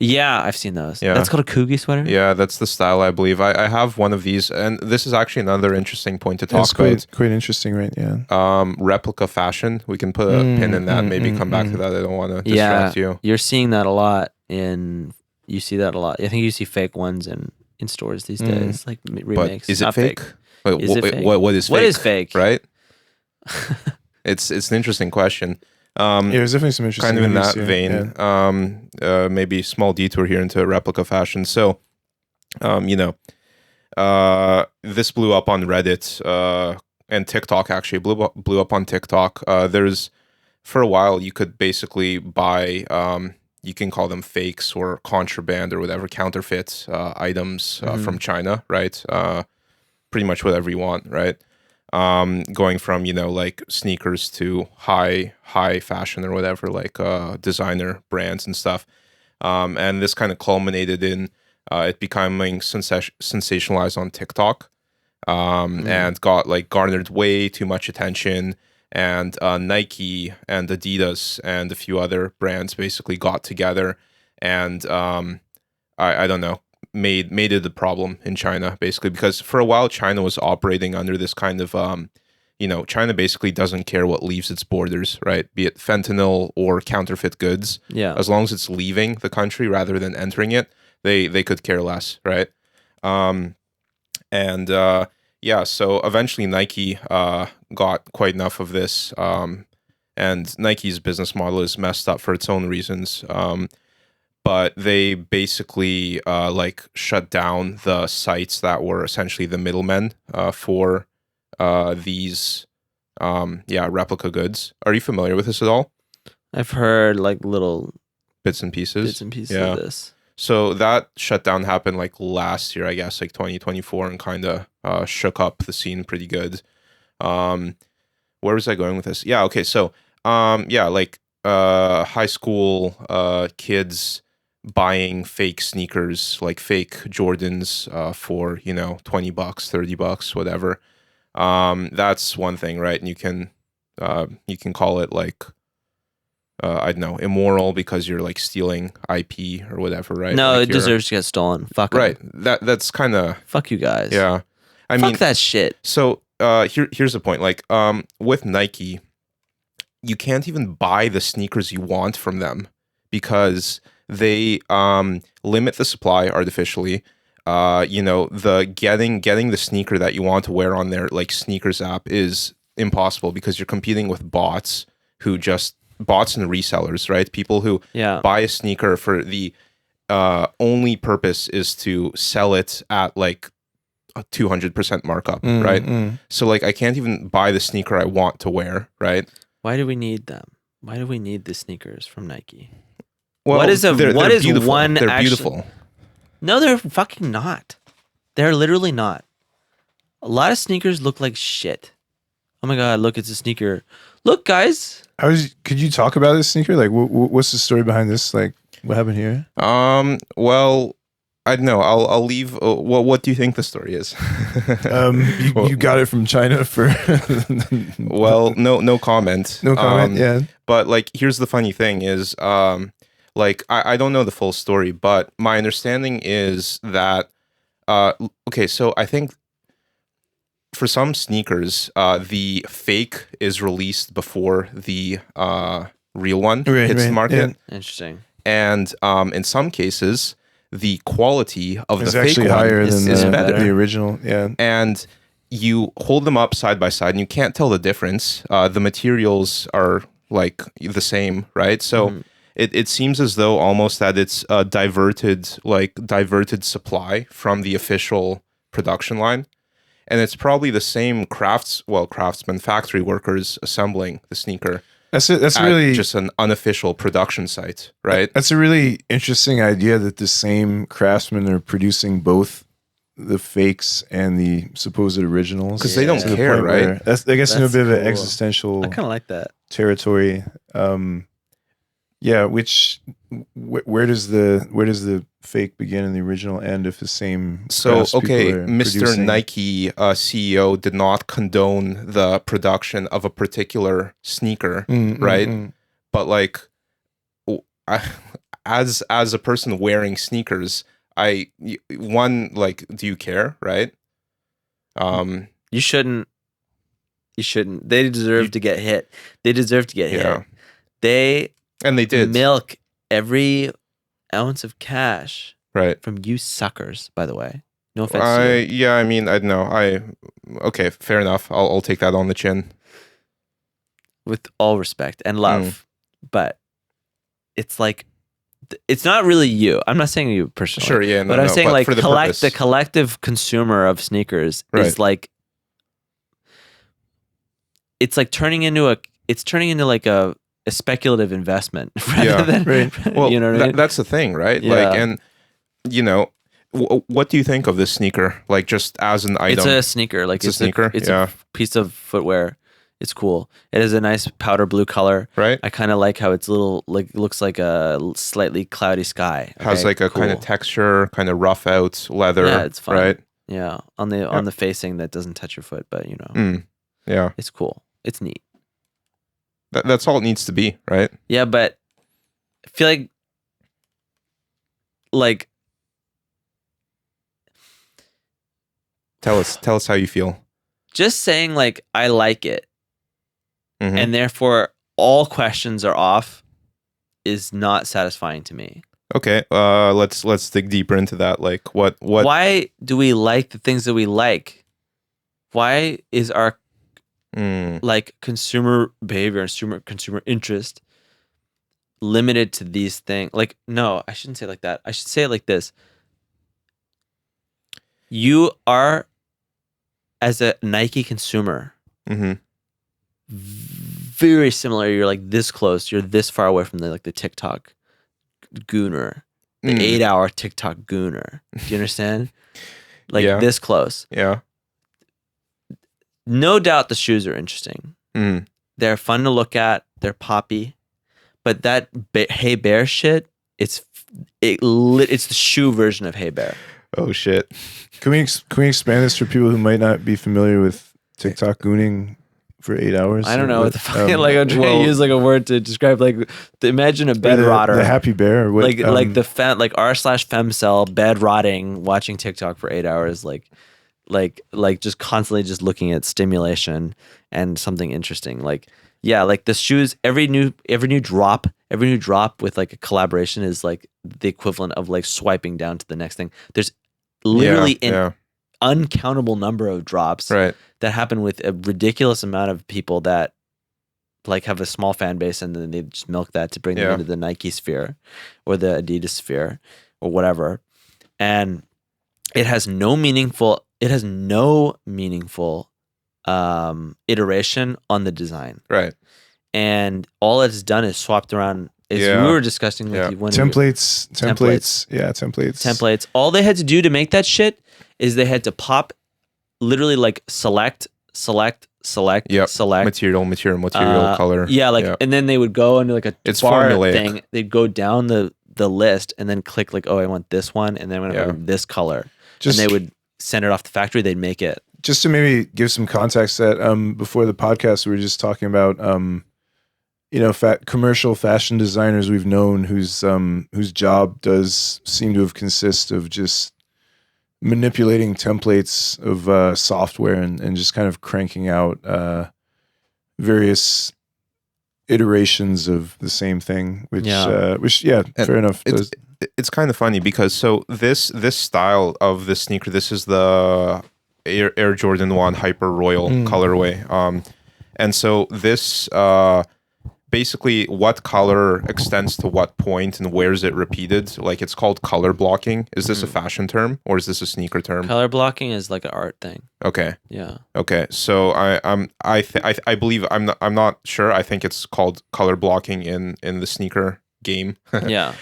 Yeah, I've seen those. Yeah. That's called a Kugi sweater? Yeah, that's the style, I believe. I have one of these, and this is actually another interesting point to talk It's about. quite interesting, right? Yeah. Replica fashion. We can put a pin in that. Maybe come back to that. I don't want to distract you. You're seeing that a lot you see that a lot. I think you see fake ones in stores these days, like remakes. But is it Not fake? Wait, Is it fake? What is fake? What is fake? Right? It's an interesting question. There's definitely some interesting kind of in movies that here, vein. yeah. Maybe small detour here into replica fashion. So, this blew up on Reddit and TikTok. Actually, blew up on TikTok. There's for a while you could basically buy. You can call them fakes or contraband or whatever, counterfeit items from China, right? Pretty much whatever you want, right? Going from like sneakers to high fashion or whatever, like designer brands and stuff, and this kind of culminated in it becoming sensationalized on TikTok, and got like garnered way too much attention, and Nike and Adidas and a few other brands basically got together and I don't know, made it a problem in China, basically, because for a while China was operating under this kind of China basically doesn't care what leaves its borders, right? Be it fentanyl or counterfeit goods. Yeah. As long as it's leaving the country rather than entering it, they could care less, right? So eventually Nike got quite enough of this, and Nike's business model is messed up for its own reasons. But they basically shut down the sites that were essentially the middlemen for these replica goods. Are you familiar with this at all? I've heard like little bits and pieces of this. So that shutdown happened like last year, I guess, like 2024, and kind of shook up the scene pretty good. Where was I going with this? Yeah, okay. So high school kids buying fake sneakers, like fake Jordans for, $20, $30, whatever. That's one thing, right? And you can call it like I don't know, immoral because you're like stealing IP or whatever, right? No, like it deserves to get stolen. Fuck 'em. Right. That's kind of fuck you guys. Yeah. I Fuck mean that shit. So here's the point. Like with Nike, you can't even buy the sneakers you want from them because they limit the supply artificially. The getting the sneaker that you want to wear on their like sneakers app is impossible because you're competing with bots and resellers, right? People who buy a sneaker for the only purpose is to sell it at like a 200% markup, right? So like I can't even buy the sneaker I want to wear, right? Why do we need them? Why do we need the sneakers from Nike? Well, they're beautiful. one? They're beautiful. No, they're fucking not. They're literally not. A lot of sneakers look like shit. Oh my god! Look, it's a sneaker. Look, guys. Could you talk about this sneaker? Like, what's the story behind this? Like, what happened here? Well, I don't know. I'll leave. What do you think the story is? You got it from China for. Well, no comment. No comment. Yeah. But like, here's the funny thing: is I don't know the full story, but my understanding is that okay, so I think for some sneakers, the fake is released before the real one hits the market. Yeah. Interesting. And in some cases, the quality of the fake actually one higher is than better. The original. Yeah. And you hold them up side by side, and you can't tell the difference. The materials are like the same, right? So it seems as though almost that it's a diverted supply from the official production line. And it's probably the same craftsman factory workers assembling the sneaker. That's really just an unofficial production site, right? That's a really interesting idea that the same craftsmen are producing both the fakes and the supposed originals. Because they don't care, right? I guess That's a bit of an cool. existential I kind of like that territory. Yeah, where does the fake begin and the original end if the same So, craftspeople okay, are Mr. producing? Nike CEO did not condone the production of a particular sneaker, right? But like, I, as a person wearing sneakers, do you care, right? You shouldn't. You shouldn't. They deserve to get hit. They deserve to get Yeah. hit. They And they did. milk every ounce of cash Right. from you suckers, by the way. No offense to you. Yeah, I mean, I know. Okay, fair enough. I'll take that on the chin. With all respect and love. But it's like, it's not really you. I'm not saying you personally. Sure, yeah. No, but I'm saying but like for the purpose. the collective consumer of sneakers Right. is like, it's like turning into like a speculative investment rather than, right. Well, you know what I mean? That's the thing, right? Yeah. Like, and you know, what do you think of this sneaker? Like, just as an item, It's a sneaker. Like It's a sneaker? It's Yeah. a piece of footwear. It's cool. It has a nice powder blue color. right? I kind of like how it's looks like a slightly cloudy sky. Has Okay, like a kind of cool. texture, kind of rough out leather. Yeah, it's fun. Right? Yeah, on the facing that doesn't touch your foot, but you know, Yeah, it's cool. It's neat. that's all it needs to be, right? Yeah, but I feel like Tell us how you feel. just saying like I like it, Mhm. and therefore all questions are off, is not satisfying to me. Okay, let's dig deeper into that. Like, what? Why do we like the things that we like? Why is our like consumer behavior and consumer interest limited to these things? Like, no, I shouldn't say it like that. I should say it like this. You are, as a Nike consumer, very similar. You're like this close. You're this far away from the TikTok gooner, the 8-hour TikTok gooner. Do you understand? Like Yeah. this close. Yeah. No doubt the shoes are interesting. They're fun to look at. They're poppy. But that Hey Bear shit, it's the shoe version of Hey Bear. Oh shit. Can we expand this for people who might not be familiar with TikTok gooning for 8 hours? I don't know what the fuck. um, Like I'm trying to use like a word to describe imagine a bed rotter. The happy bear. Or what, like the r/femcell bed rotting, watching TikTok for 8 hours, like just constantly just looking at stimulation and something interesting. Like, yeah, like the shoes, every new drop with like a collaboration is like the equivalent of like swiping down to the next thing. There's literally an uncountable number of drops Right. that happen with a ridiculous amount of people that like have a small fan base, and then they just milk that to bring them into the Nike sphere or the Adidas sphere or whatever. And it has no meaningful iteration on the design. Right. And all it's done is swapped around, as we were discussing with you. Templates. Yeah, templates. All they had to do to make that shit is they had to pop, literally like select, Yep. select. Material, color. Yeah, and then they would go into like a It's bar formulaic. thing. They'd go down the list and then click like, oh, I want this one, and then I want this color. And they would send it off the factory. They'd make it. Just to maybe give some context, that before the podcast we were just talking about commercial fashion designers we've known whose job does seem to have consist of just manipulating templates of software and just kind of cranking out various iterations of the same thing, which fair enough. It's kind of funny because so this style of the sneaker, this is the Air Jordan 1 Hyper Royal colorway. And so this basically what color extends to what point and where is it repeated? Like it's called color blocking. Is this a fashion term or is this a sneaker term? Color blocking is like an art thing. Okay. Yeah. Okay. So I believe I'm not sure. I think it's called color blocking in the sneaker game. Yeah.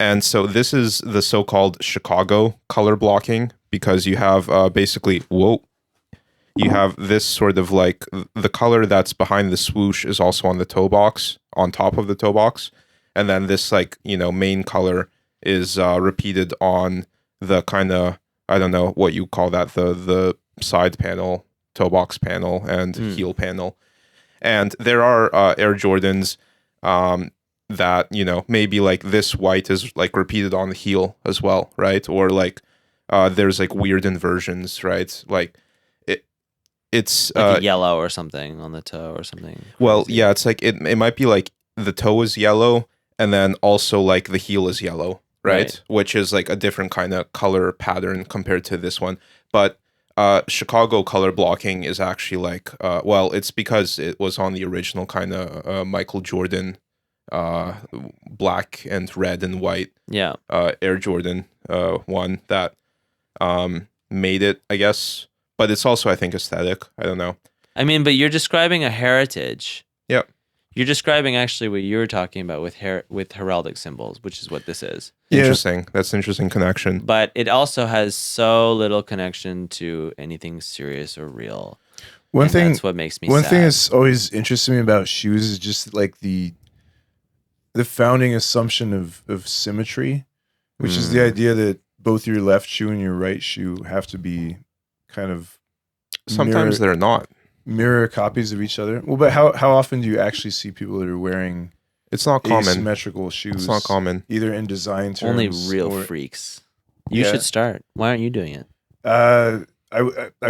And so this is the so-called Chicago color blocking because you have basically you have this sort of like the color that's behind the swoosh is also on the toe box, on top of the toe box, and then this like main color is repeated on the kind of, I don't know what you call that, the side panel, toe box panel, and heel panel. And there are Air Jordans that maybe like this white is like repeated on the heel as well, right? Or like there's like weird inversions, right? Like it's like a yellow or something on the toe or something. Well, crazy. yeah, it's like it might be like the toe is yellow and then also like the heel is yellow, right? Which is like a different kind of color pattern compared to this one. But Chicago color blocking is actually like well, it's because it was on the original kind of Michael Jordan black and red and white Air Jordan one that made it, I guess. But it's also, I think, aesthetic. I don't know. I mean, but you're describing a heritage. Yep. You're describing actually what you were talking about with heraldic symbols, which is what this is. Yeah. Interesting. That's an interesting connection. But it also has so little connection to anything serious or real. One thing that's what makes me One sad. thing that's always interested me about shoes is just like the founding assumption of symmetry, which is the idea that both your left shoe and your right shoe have to be kind of sometimes they're not mirror copies of each other. Well, but how often do you actually see people that are wearing it's not common asymmetrical shoes? It's not common, either in design terms. Only real freaks. You should start. Why aren't you doing it? I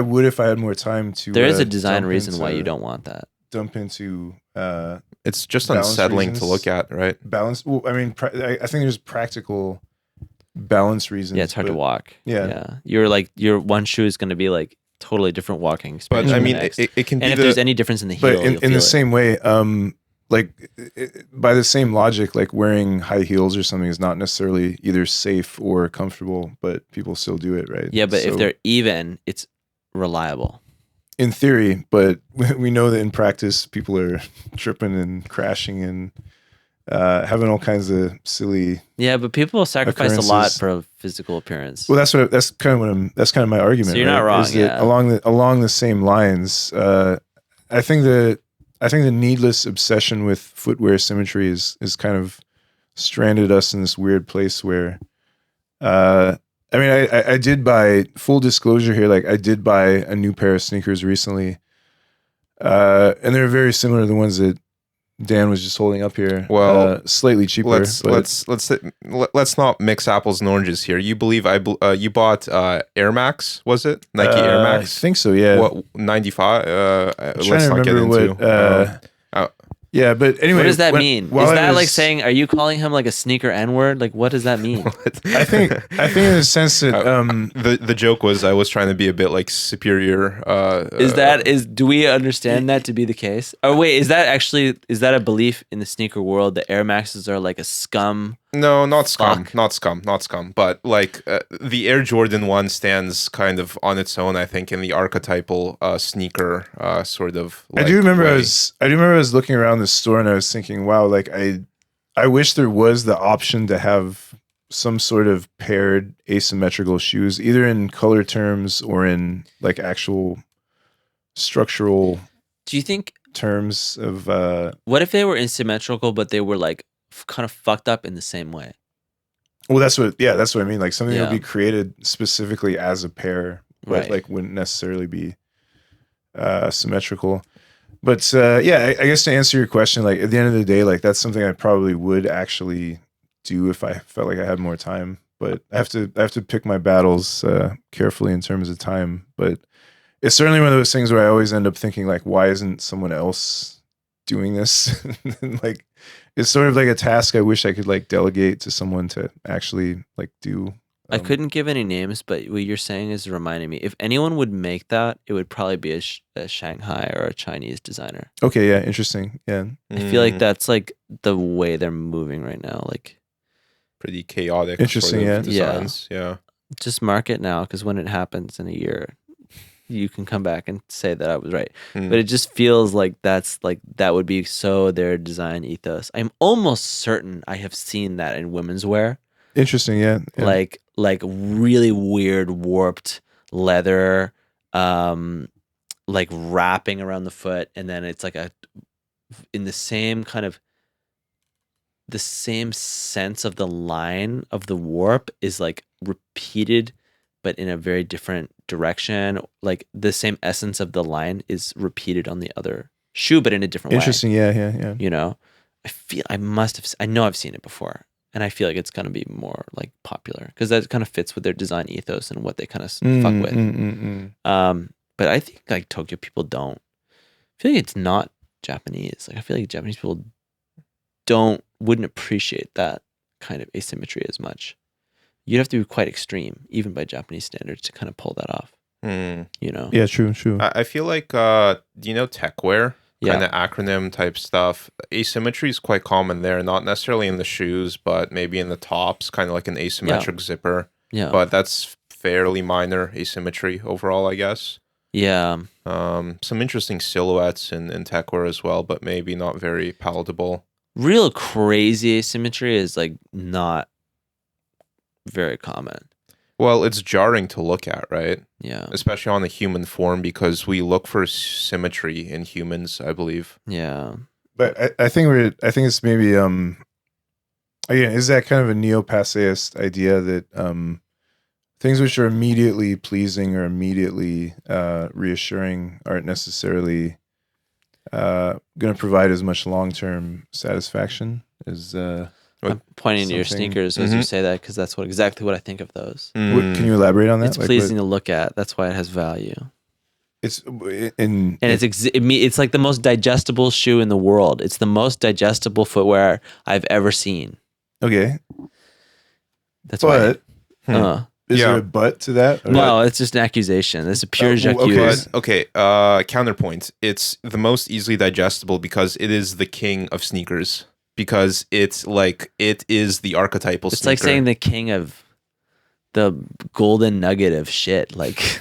would if I had more time to. There is a design reason why you don't want that. Dump into it's just unsettling to look at, right? Balance. Well, I mean, I think there's practical balance reasons. Yeah, it's hard to walk. Yeah. You're like, your one shoe is going to be like totally different walking experience. But I mean, it can be. And if there's any difference in the heel, but in the same way, by the same logic, like wearing high heels or something is not necessarily either safe or comfortable, but people still do it, right? Yeah, but if they're even, it's reliable. In theory, but we know that in practice, people are tripping and crashing and having all kinds of silly. Yeah, but people sacrifice a lot for physical appearance. Well, that's kind of my argument. So you're not wrong. Yeah. Along the same lines, I think the needless obsession with footwear symmetry is kind of stranded us in this weird place where, I mean, I did buy, full disclosure here, like I did buy a new pair of sneakers recently, and they're very similar to the ones that Dan was just holding up here. Well, slightly cheaper. Let's not mix apples and oranges here. You believe you bought Air Max? Was it Nike Air Max? I think so. Yeah. What 95? Let's not get into. Yeah, but anyway, what does that mean? Is that like saying, are you calling him like a sneaker N-word? Like, what does that mean? I think in the sense that the joke was I was trying to be a bit like superior. Do we understand that to be the case? Oh wait, is that a belief in the sneaker world that Air Maxes are like a scum? No, not scum. But like the Air Jordan 1 stands kind of on its own, I think, in the archetypal sneaker sort of. Like, I do remember I was looking around the store and I was thinking, wow, like I wish there was the option to have some sort of paired asymmetrical shoes, either in color terms or in like actual structural. Do you think terms of what if they were asymmetrical, but they were like kind of fucked up in the same way? Well, that's what I mean. Like something that would be created specifically as a pair, but right, like wouldn't necessarily be symmetrical. But I guess to answer your question, like at the end of the day, like that's something I probably would actually do if I felt like I had more time. But I have to pick my battles carefully in terms of time. But it's certainly one of those things where I always end up thinking like, why isn't someone else doing this? Like, it's sort of like a task I wish I could like delegate to someone to actually like do. I couldn't give any names, but what you're saying is reminding me. If anyone would make that, it would probably be a Shanghai or a Chinese designer. Okay, yeah, interesting. Yeah, I feel like that's like the way they're moving right now. Like pretty chaotic. Interesting, sort of designs. Yeah. Just mark it now, because when it happens in a year, you can come back and say that I was right. But it just feels like that would be so their design ethos. I'm almost certain I have seen that in women's wear. Interesting, yeah. Like really weird warped leather, like wrapping around the foot, and then it's like in the same kind of the same sense of the line of the warp is like repeated, but in a very different direction. Like the same essence of the line is repeated on the other shoe, but in a different way. Interesting. Yeah. You know, I know I've seen it before, and I feel like it's gonna be more like popular because that kind of fits with their design ethos and what they kind of fuck with. But I think like Tokyo people don't. I feel like it's not Japanese. Like I feel like Japanese people wouldn't appreciate that kind of asymmetry as much. You'd have to be quite extreme, even by Japanese standards, to kind of pull that off. You know? Yeah, true. I feel like, do you know techwear? Yeah. Kind of acronym type stuff. Asymmetry is quite common there, not necessarily in the shoes, but maybe in the tops, kind of like an asymmetric zipper. Yeah. But that's fairly minor asymmetry overall, I guess. Yeah. Some interesting silhouettes in techwear as well, but maybe not very palatable. Real crazy asymmetry is like not very common. Well, it's jarring to look at, right? Yeah. Especially on the human form, because we look for symmetry in humans, I believe. Yeah. But I think it's maybe again, is that kind of a neo-Passéist idea that things which are immediately pleasing or immediately reassuring aren't necessarily going to provide as much long-term satisfaction as I'm pointing to your something- sneakers as you say that because that's exactly what I think of those. Can you elaborate on that? It's pleasing to look at. That's why it has value. It's It's like the most digestible shoe in the world. It's the most digestible footwear I've ever seen. okay. That's But why. is Yeah. there a but to that? Or No, it's just an accusation. It's a pure okay. j'accuse. Okay, counterpoint. It's the most easily digestible because it is the king of sneakers. Because it's like, it is the archetypal It's sneaker. like saying the king of the golden nugget of shit. Like,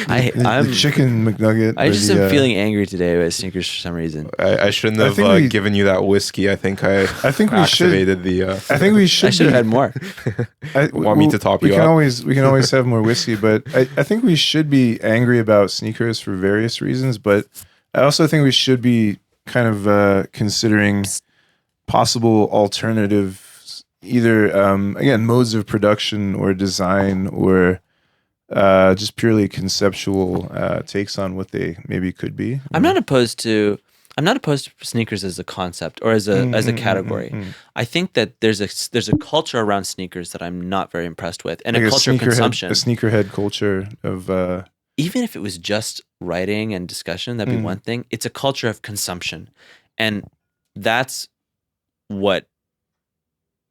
I'm the chicken McNugget. I or just the, am feeling angry today with sneakers for some reason. I shouldn't I have think we- given you that whiskey. I think I think we should. activated the... I think we should. I should have had more. Want me to top we you can up? We can always have more whiskey, but I think we should be angry about sneakers for various reasons. But I also think we should be kind of considering possible alternatives, either again modes of production or design, or just purely conceptual takes on what they maybe could be. I'm not opposed to sneakers as a concept or as a category. I think that there's a culture around sneakers that I'm not very impressed with, and Like a culture of consumption. a sneakerhead culture of Even if it was just writing and discussion, that'd be one thing. It's a culture of consumption, and that's what,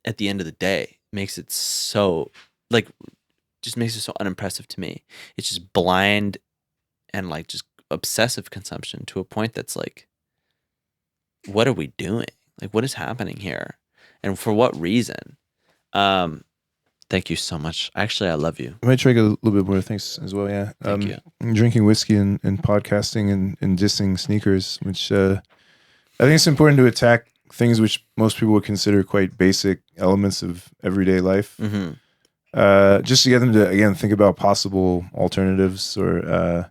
at the end of the day, makes it so just makes it so unimpressive to me. It's just blind and like just obsessive consumption to a point that's like, what are we doing? Like, what is happening here? And for what reason? Thank you so much. Actually, I love you. I might try to get a little bit more thanks as well. Yeah. Thank you. Drinking whiskey and podcasting and dissing sneakers, which I think it's important to attack things which most people would consider quite basic elements of everyday life. Just to get them to, again, think about possible alternatives or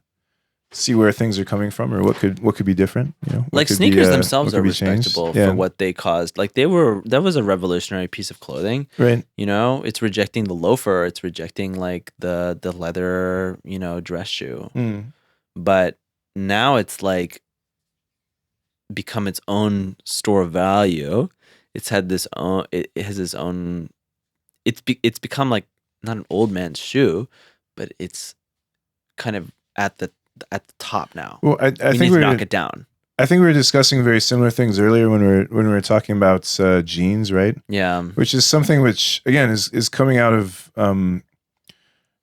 see where things are coming from or what could be different. You know, what Like could sneakers be, themselves what are could be changed. respectable Yeah. for what they caused. Like that was a revolutionary piece of clothing. Right. You know, it's rejecting the loafer. It's rejecting like the leather, dress shoe. But now it's like become its own store of value. It's had this own. It has its own. It's become like not an old man's shoe, but it's kind of at the top now. Well, I We think need to we're knock it down. I think we were discussing very similar things earlier when we were talking about jeans, right? Yeah. Which is something which again is coming out of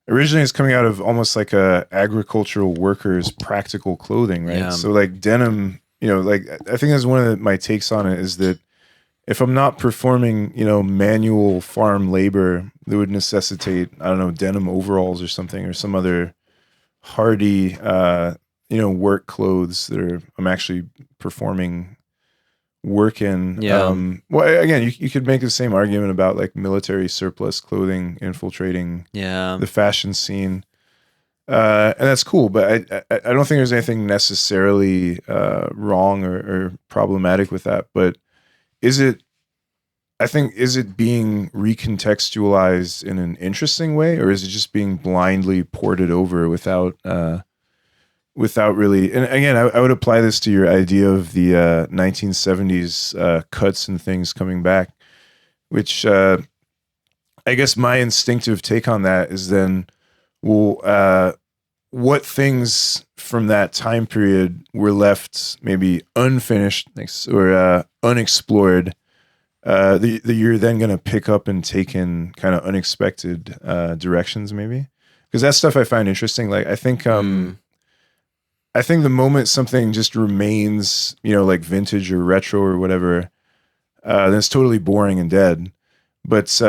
originally it's coming out of almost like a agricultural workers' practical clothing, right? Yeah. So like denim, like I think that's one of my takes on it is that if I'm not performing, manual farm labor that would necessitate, I don't know, denim overalls or something or some other hardy work clothes that I'm actually performing work in. Yeah. Well, again, you could make the same argument about like military surplus clothing infiltrating Yeah. the fashion scene. And that's cool, but I don't think there's anything necessarily wrong or problematic with that. But is it? I think, is it being recontextualized in an interesting way, or is it just being blindly ported over without really? And again, I would apply this to your idea of the 1970s cuts and things coming back, which I guess my instinctive take on that is then, well, what things from that time period were left maybe unfinished or unexplored that you're then going to pick up and take in kind of unexpected directions, maybe? Because that's stuff I find interesting. Like, I think the moment something just remains, like vintage or retro or whatever, then it's totally boring and dead. But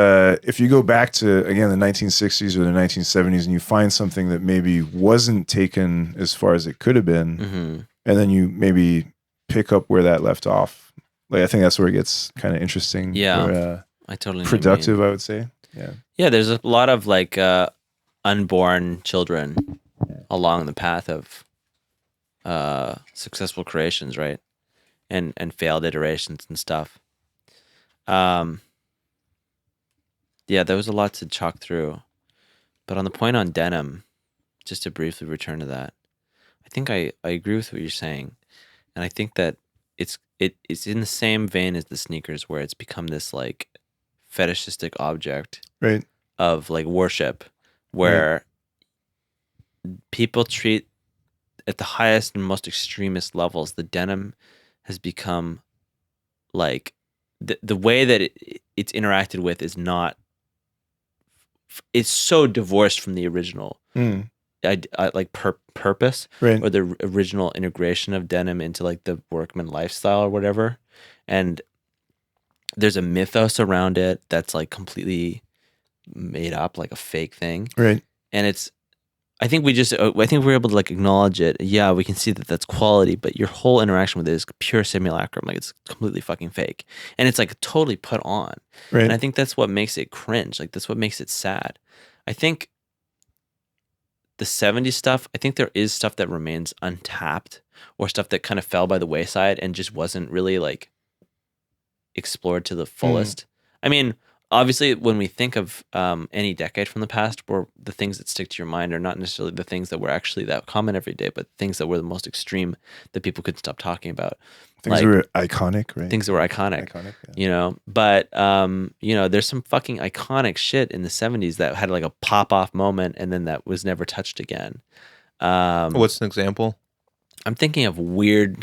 if you go back to, again, the 1960s or the 1970s and you find something that maybe wasn't taken as far as it could have been, and then you maybe pick up where that left off, like, I think that's where it gets kind of interesting. Yeah, or, I totally know what you productive, mean. I would say. Yeah, there's a lot of like unborn children along the path of successful creations, right? And failed iterations and stuff. Yeah, there was a lot to chalk through. But on the point on denim, just to briefly return to that, I think I agree with what you're saying. And I think that it's in the same vein as the sneakers, where it's become this like fetishistic object Right. of like worship, where people treat at the highest and most extremist levels, the denim has become like the way that it's interacted with is not, it's so divorced from the original like purpose, Right. or the original integration of denim into like the workman lifestyle or whatever. And there's a mythos around it that's like completely made up, like a fake thing. Right. And I think we're able to like acknowledge it. Yeah, we can see that that's quality, but your whole interaction with it is pure simulacrum. Like, it's completely fucking fake, and it's like totally put on. Right. And I think that's what makes it cringe. Like, that's what makes it sad. I think the 70s stuff, I think there is stuff that remains untapped, or stuff that kind of fell by the wayside and just wasn't really like explored to the fullest. I mean, obviously, when we think of any decade from the past, where the things that stick to your mind are not necessarily the things that were actually that common every day, but things that were the most extreme that people couldn't stop talking about. Things that were iconic, right? Things that were iconic, yeah. But there's some fucking iconic shit in the 70s that had like a pop-off moment, and then that was never touched again. What's an example? I'm thinking of weird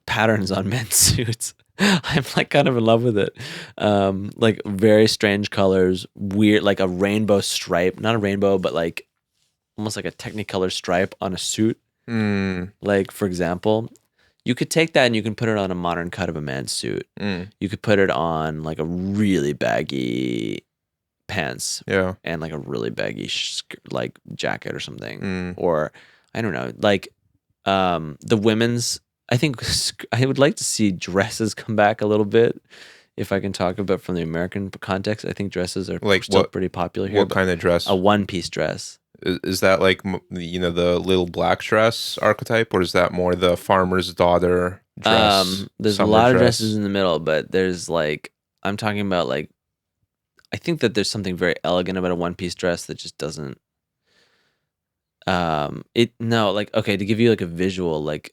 patterns on men's suits. I'm like kind of in love with it. Like very strange colors, weird, like a rainbow stripe, not a rainbow, but like almost like a Technicolor stripe on a suit. Like, for example, you could take that and you can put it on a modern cut of a man's suit. You could put it on like a really baggy pants, and like a really baggy like jacket or something, or I don't know, like the women's. I think I would like to see dresses come back a little bit. If I can talk about from the American context, I think dresses are like still pretty popular here. What kind of dress? A one-piece dress. Is that like, the little black dress archetype, or is that more the farmer's daughter dress? There's a lot of dresses in the middle, but there's like, I'm talking about like, I think that there's something very elegant about a one-piece dress that just doesn't. Okay, to give you like a visual, like,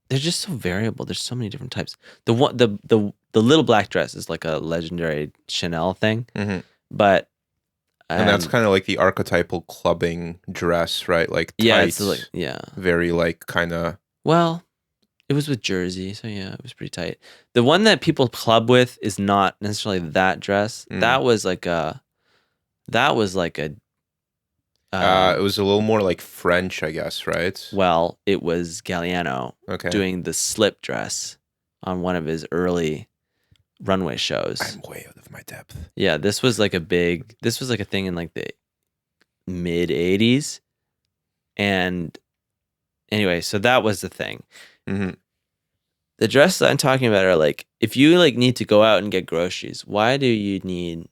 they're just so variable. There's so many different types. The little black dress is like a legendary Chanel thing, but and that's kind of like the archetypal clubbing dress, right? Like tight, it's like very like kind of. Well, it was with jersey, so yeah, it was pretty tight. The one that people club with is not necessarily that dress. That was like a. It was a little more like French, I guess, right? Well, it was Galliano doing the slip dress on one of his early runway shows. I'm way out of my depth. Yeah, this was like a thing in like the mid 80s. And anyway, so that was the thing. The dresses I'm talking about are like, if you like need to go out and get groceries, why do you need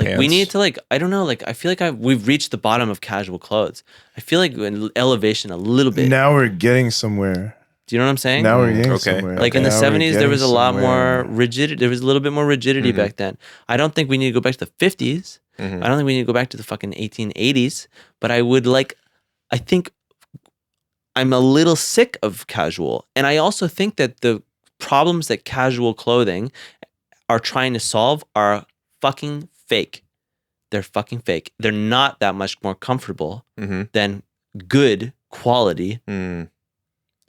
Like we pants. need to like, I don't know, like I feel like we've reached the bottom of casual clothes. I feel like an elevation a little bit. Now we're getting somewhere. Do you know what I'm saying? Now we're getting Okay. somewhere. Like in the Now we're 70s, there getting was a lot more somewhere. rigidity. There was a little bit more rigidity back then. I don't think we need to go back to the 50s. I don't think we need to go back to the fucking 1880s. But I think I'm a little sick of casual. And I also think that the problems that casual clothing are trying to solve are fucking fake. They're fucking fake. They're not that much more comfortable than good quality,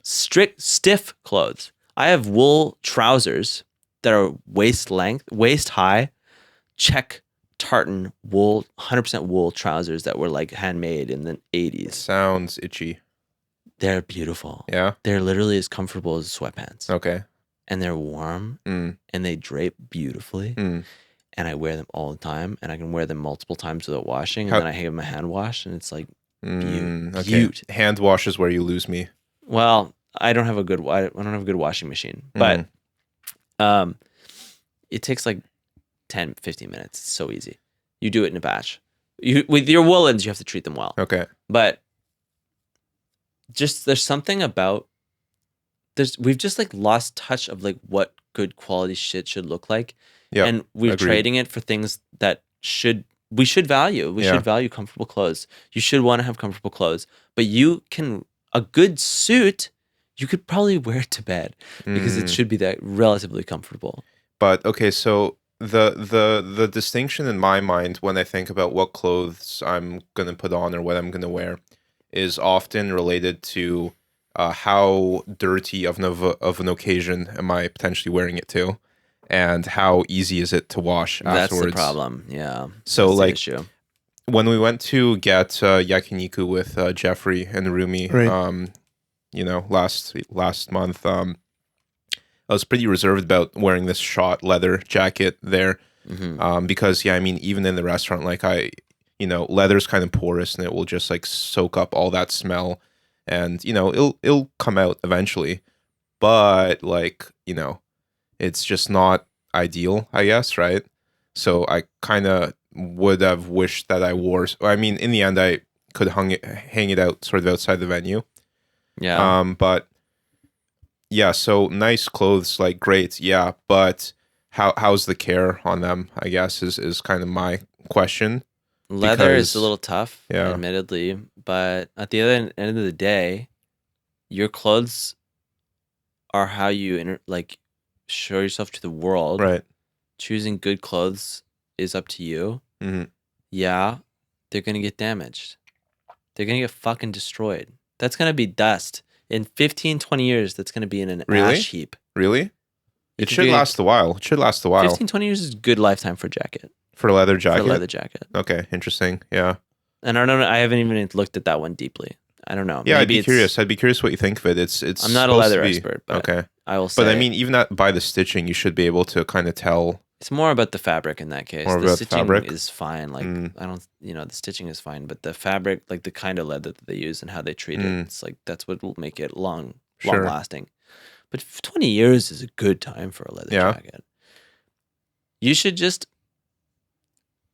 stiff clothes. I have wool trousers that are waist high, check tartan wool, 100% wool trousers that were like handmade in the 80s. Sounds itchy. They're beautiful. Yeah. They're literally as comfortable as sweatpants. Okay. And they're warm and they drape beautifully. And I wear them all the time, and I can wear them multiple times without washing. And then I have them hand wash, and it's like beaut. Hand wash is where you lose me. Well, I don't have a good washing machine, but it takes like 10, 15 minutes. It's so easy. You do it in a batch. With your woolens, you have to treat them well. Okay. But just there's something about we've just like lost touch of like what good quality shit should look like. Yeah. And we're trading it for things that we should value. We should value comfortable clothes. You should want to have comfortable clothes. But a good suit, you could probably wear it to bed because it should be that relatively comfortable. But okay, so the distinction in my mind when I think about what clothes I'm gonna put on or what I'm gonna wear is often related to how dirty of an occasion am I potentially wearing it to, and how easy is it to wash afterwards. That's the problem. Yeah. So that's like the issue. When we went to get yakiniku with Jeffrey and Rumi, Right. last month, I was pretty reserved about wearing this shot leather jacket there, because even in the restaurant, like leather's kind of porous and it will just like soak up all that smell, and it'll come out eventually, but it's just not ideal, I guess, right? So I kind of would have wished that I wore. I mean, in the end, I could hang it out sort of outside the venue. Yeah. But yeah, so nice clothes, like great, yeah. But how's the care on them? I guess is kind of my question. Leather is a little tough, Yeah. admittedly, but at the other end of the day, your clothes are how you show yourself to the world. Right. Choosing good clothes is up to you. Yeah, they're gonna get damaged. They're gonna get fucking destroyed. That's gonna be dust. In 15, 20 years, that's gonna be in an ash heap. Really? It should last a while. 15, 20 years is a good lifetime for a jacket. For a leather jacket? For a leather jacket. Okay, interesting. Yeah. And I don't know. I haven't even looked at that one deeply. I don't know. Yeah, Maybe I'd be curious. I'd be curious what you think of it. It's. I'm not a leather expert, but okay. I will say. But I mean, even by the stitching, you should be able to kind of tell. It's more about the fabric in that case. More The about stitching fabric? is fine. Like I don't, the stitching is fine, but the fabric, like the kind of leather that they use and how they treat it, it's like that's what will make it long lasting. But 20 years is a good time for a leather jacket. You should just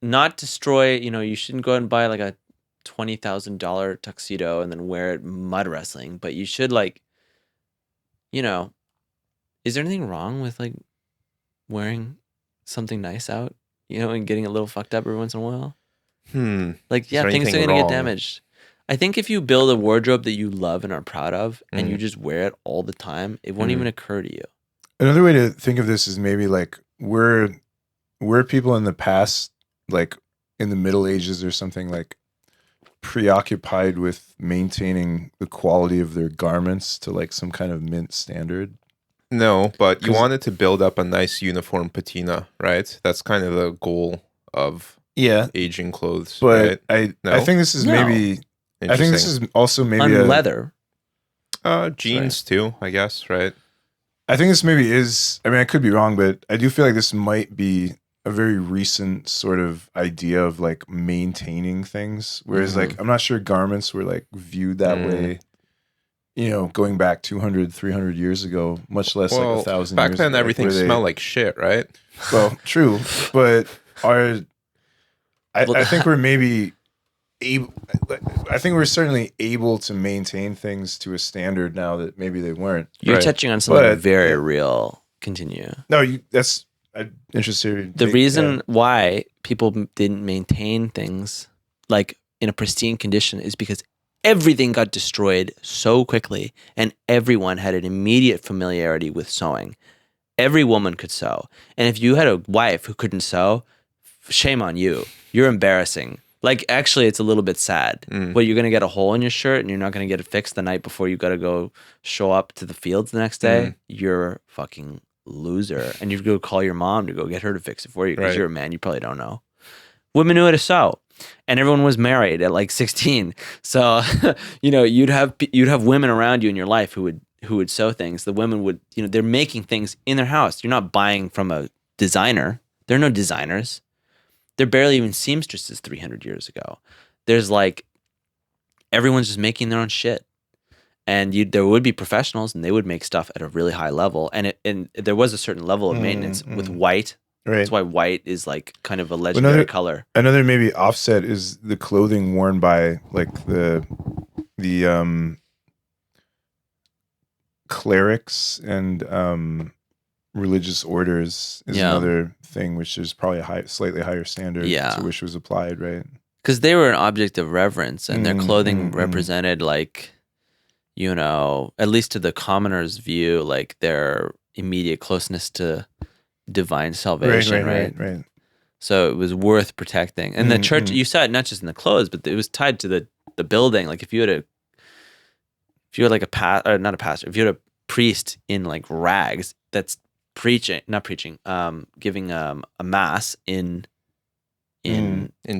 not destroy. You shouldn't go and buy like a $20,000 tuxedo and then wear it mud wrestling. But you should is there anything wrong with like wearing something nice out, and getting a little fucked up every once in a while? Like, yeah, things are going to get damaged. I think if you build a wardrobe that you love and are proud of and you just wear it all the time, it won't even occur to you. Another way to think of this is maybe like we're people in the past, like in the Middle Ages or something, like preoccupied with maintaining the quality of their garments to like some kind of mint standard. No, but you wanted to build up a nice uniform patina, right? That's kind of the goal of aging clothes. But right? I think this is maybe. I think this is also maybe on leather. Jeans too, I guess, right? I think this maybe is. I mean, I could be wrong, but I do feel like this might be a very recent sort of idea of like maintaining things. Whereas, like, I'm not sure garments were like viewed that way. Going back 200, 300 years ago, much less like 1,000 years ago. Back then, everything smelled like shit, right? Well, true, but I think we're maybe able. I think we're certainly able to maintain things to a standard now that maybe they weren't. You're Right. touching on something But, very real. Continue. No, that's I'm interested. The reason why people didn't maintain things like in a pristine condition is because everything got destroyed so quickly, and everyone had an immediate familiarity with sewing. Every woman could sew, and if you had a wife who couldn't sew, shame on you. You're embarrassing. Like, actually, it's a little bit sad. But you're gonna get a hole in your shirt, and you're not gonna get it fixed the night before you gotta go show up to the fields the next day. You're fucking loser, and you go call your mom to go get her to fix it for you because Right. you're a man. You probably don't know. Women knew how to sew, and everyone was married at like 16. So you'd have women around you in your life who would sew things. The women would, they're making things in their house. You're not buying from a designer. There are no designers. There barely even seamstresses 300 years ago. There's like everyone's just making their own shit. And there would be professionals, and they would make stuff at a really high level. And there was a certain level of maintenance with white. Right. That's why white is like kind of a legendary color. Another maybe offset is the clothing worn by like the clerics and religious orders is another thing, which is probably a slightly higher standard to which was applied, right? Because they were an object of reverence, and their clothing represented like, at least to the commoner's view, like their immediate closeness to divine salvation, right? So it was worth protecting. And the church, you saw it not just in the clothes, but it was tied to the building. Like if you had like if you had a priest in like rags that's giving a mass in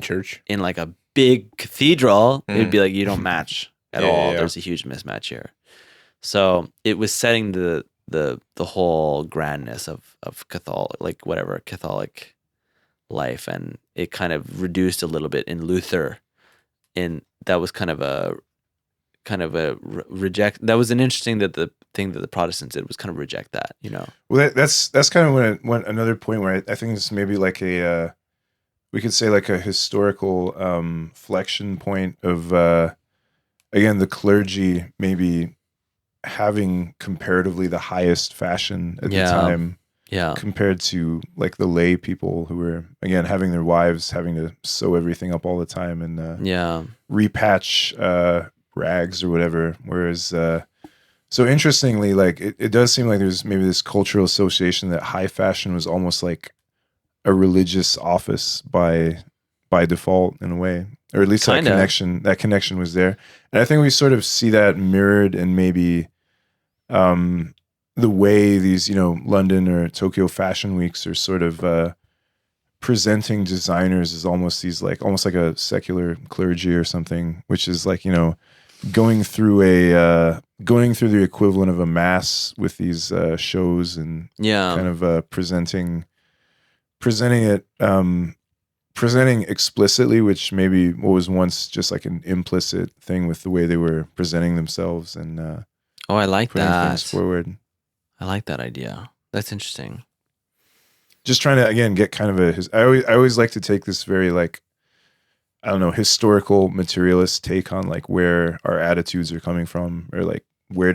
church, in like a big cathedral, it would be like, you don't match at all. Yeah. There's a huge mismatch here. So it was setting the whole grandness of Catholic life, and it kind of reduced a little bit in Luther. That was kind of a reject. That was an interesting the thing that the Protestants did was kind of reject that. Well, that's kind of when another point where I think it's maybe like we could say like a historical flexion point of again the clergy maybe having comparatively the highest fashion at the time, compared to like the lay people who were again having their wives having to sew everything up all the time and repatch rags or whatever. Whereas so interestingly, like it does seem like there's maybe this cultural association that high fashion was almost like a religious office by default in a way, or at least that connection was there. And I think we sort of see that mirrored in maybe the way these, London or Tokyo fashion weeks are sort of presenting designers as almost like a secular clergy or something, which is like, going through the equivalent of a mass with these shows and kind of presenting explicitly, which maybe what was once just like an implicit thing with the way they were presenting themselves and I like putting that. things forward. I like that idea. That's interesting. Just trying to again get kind of I always like to take this very like, I don't know, historical materialist take on like where our attitudes are coming from, or like where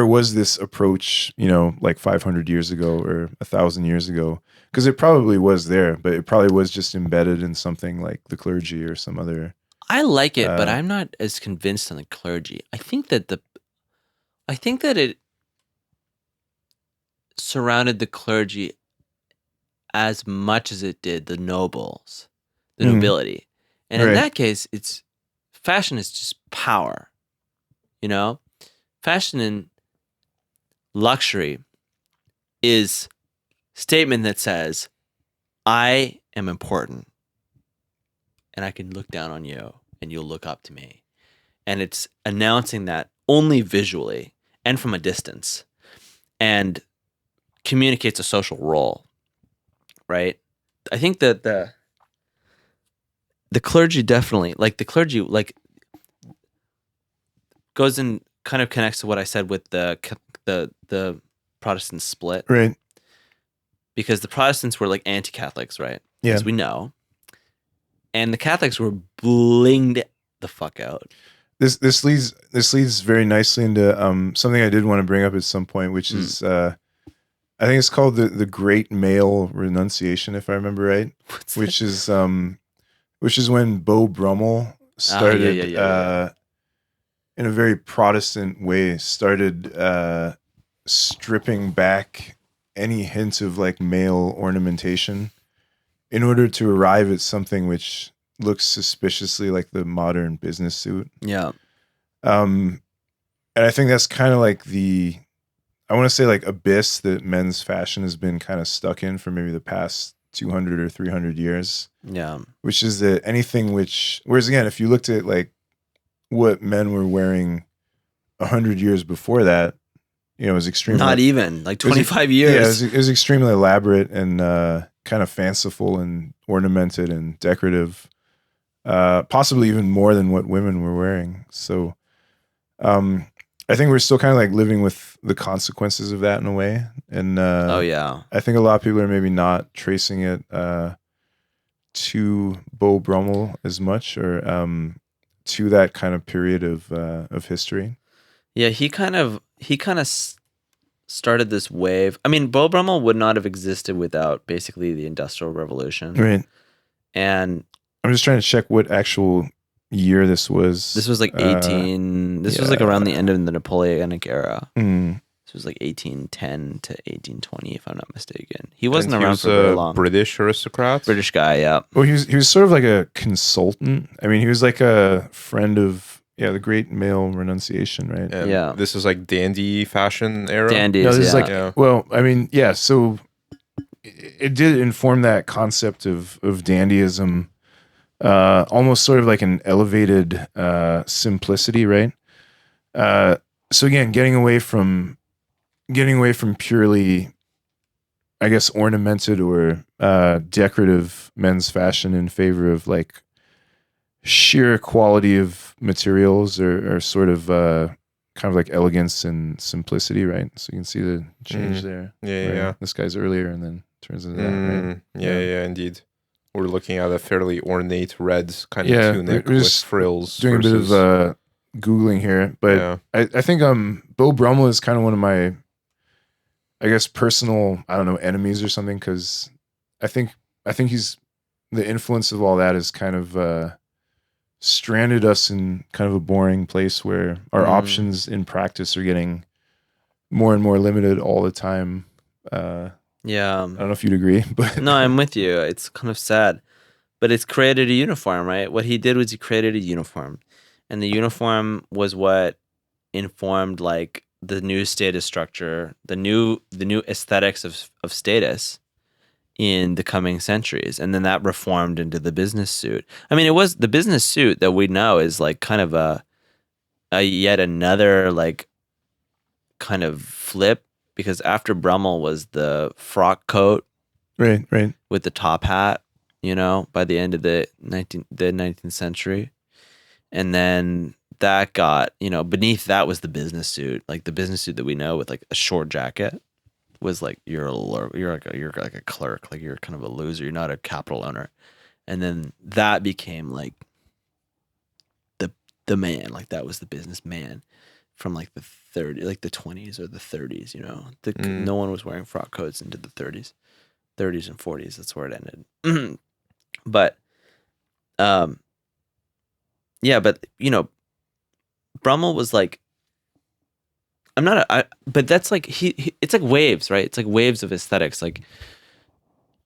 was this approach, like 500 years ago or 1,000 years ago? Because it probably was there, but it probably was just embedded in something like the clergy or some other. I like it, but I'm not as convinced on the clergy. I think that it surrounded the clergy as much as it did the nobles, the nobility. And in that case, fashion is just power. Fashion and luxury is statement that says, I am important, and I can look down on you, and you'll look up to me. And it's announcing that only visually and from a distance, and communicates a social role, right? I think that the clergy definitely, goes in, kind of connects to what I said with the Protestant split, right? Because the Protestants were like anti-Catholics, right? Yeah. as we know, and the Catholics were blinged the fuck out. This leads very nicely into something I did want to bring up at some point, which is I think it's called the Great Male Renunciation, if I remember right. Which is when Beau Brummel started in a very Protestant way, started stripping back any hint of like male ornamentation in order to arrive at something which looks suspiciously like the modern business suit. Yeah. And I think that's kind of like I want to say like abyss that men's fashion has been kind of stuck in for maybe the past 200 or 300 years. Yeah. Which is that anything whereas again, if you looked at like what men were wearing 100 years before that, it was extremely... Not even, like 25 years. Yeah, it was extremely elaborate and kind of fanciful and ornamented and decorative. Possibly even more than what women were wearing. So I think we're still kind of like living with the consequences of that in a way. And I think a lot of people are maybe not tracing it to Beau Brummel as much, or to that kind of period of history. Yeah, he kind of started this wave. I mean, Beau Brummel would not have existed without basically the Industrial Revolution. Right. And I'm just trying to check what actual year this was. This was like 18. This was like around the end of the Napoleonic era. This was like 1810 to 1820, if I'm not mistaken. He wasn't around for very long. British aristocrat? British guy, yeah. Well, he was sort of like a consultant. I mean, he was like a friend of the Great Male Renunciation, right? And yeah. This is like dandy fashion era. Dandies, no, this is like well, I mean, yeah. So it did inform that concept of dandyism, almost sort of like an elevated simplicity, right? So again, getting away from purely, I guess, ornamented or decorative men's fashion in favor of like sheer quality of materials or sort of kind of like elegance and simplicity, right? So you can see the change there. Yeah, right? yeah. This guy's earlier and then turns into that, right? Yeah, indeed. We're looking at a fairly ornate red kind of tunic with frills. Doing a bit of Googling here, but I think Beau Brummel is kind of one of my, I guess, personal, I don't know, enemies or something, because I think he's the influence of all that is kind of stranded us in kind of a boring place where our options in practice are getting more and more limited all the time. Yeah. I don't know if you'd agree, but no, I'm with you. It's kind of sad, but it's created a uniform, right? What he did was he created a uniform, and the uniform was what informed like the new status structure, the new aesthetics of status in the coming centuries. And then that reformed into the business suit. I mean, it was the business suit that we know is like kind of a yet another like kind of flip, because after Brummel was the frock coat, right, with the top hat, by the end of the 19th century. And then that got, beneath that was the business suit, like the business suit that we know with like a short jacket was like you're like a clerk, like you're kind of a loser, you're not a capital owner. And then that became like the man, like that was the businessman from like the 20s or the 30s, no one was wearing frock coats into the 30s and 40s. That's where it ended. But Brummel was like, but that's like it's like waves, right? It's like waves of aesthetics. Like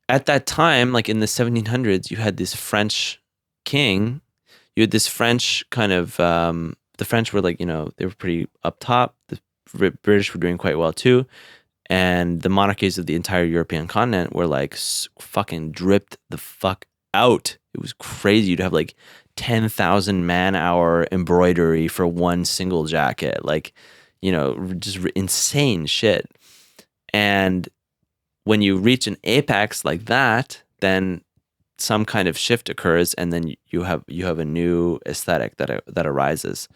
at that time, like in the 1700s, you had this French king, you had this French kind of, the French were like, they were pretty up top. The British were doing quite well too. And the monarchies of the entire European continent were like fucking dripped the fuck out. It was crazy. You'd have like 10,000 man-hour embroidery for one single jacket. Like, just insane shit. And when you reach an apex like that, then some kind of shift occurs, and then you have a new aesthetic that arises.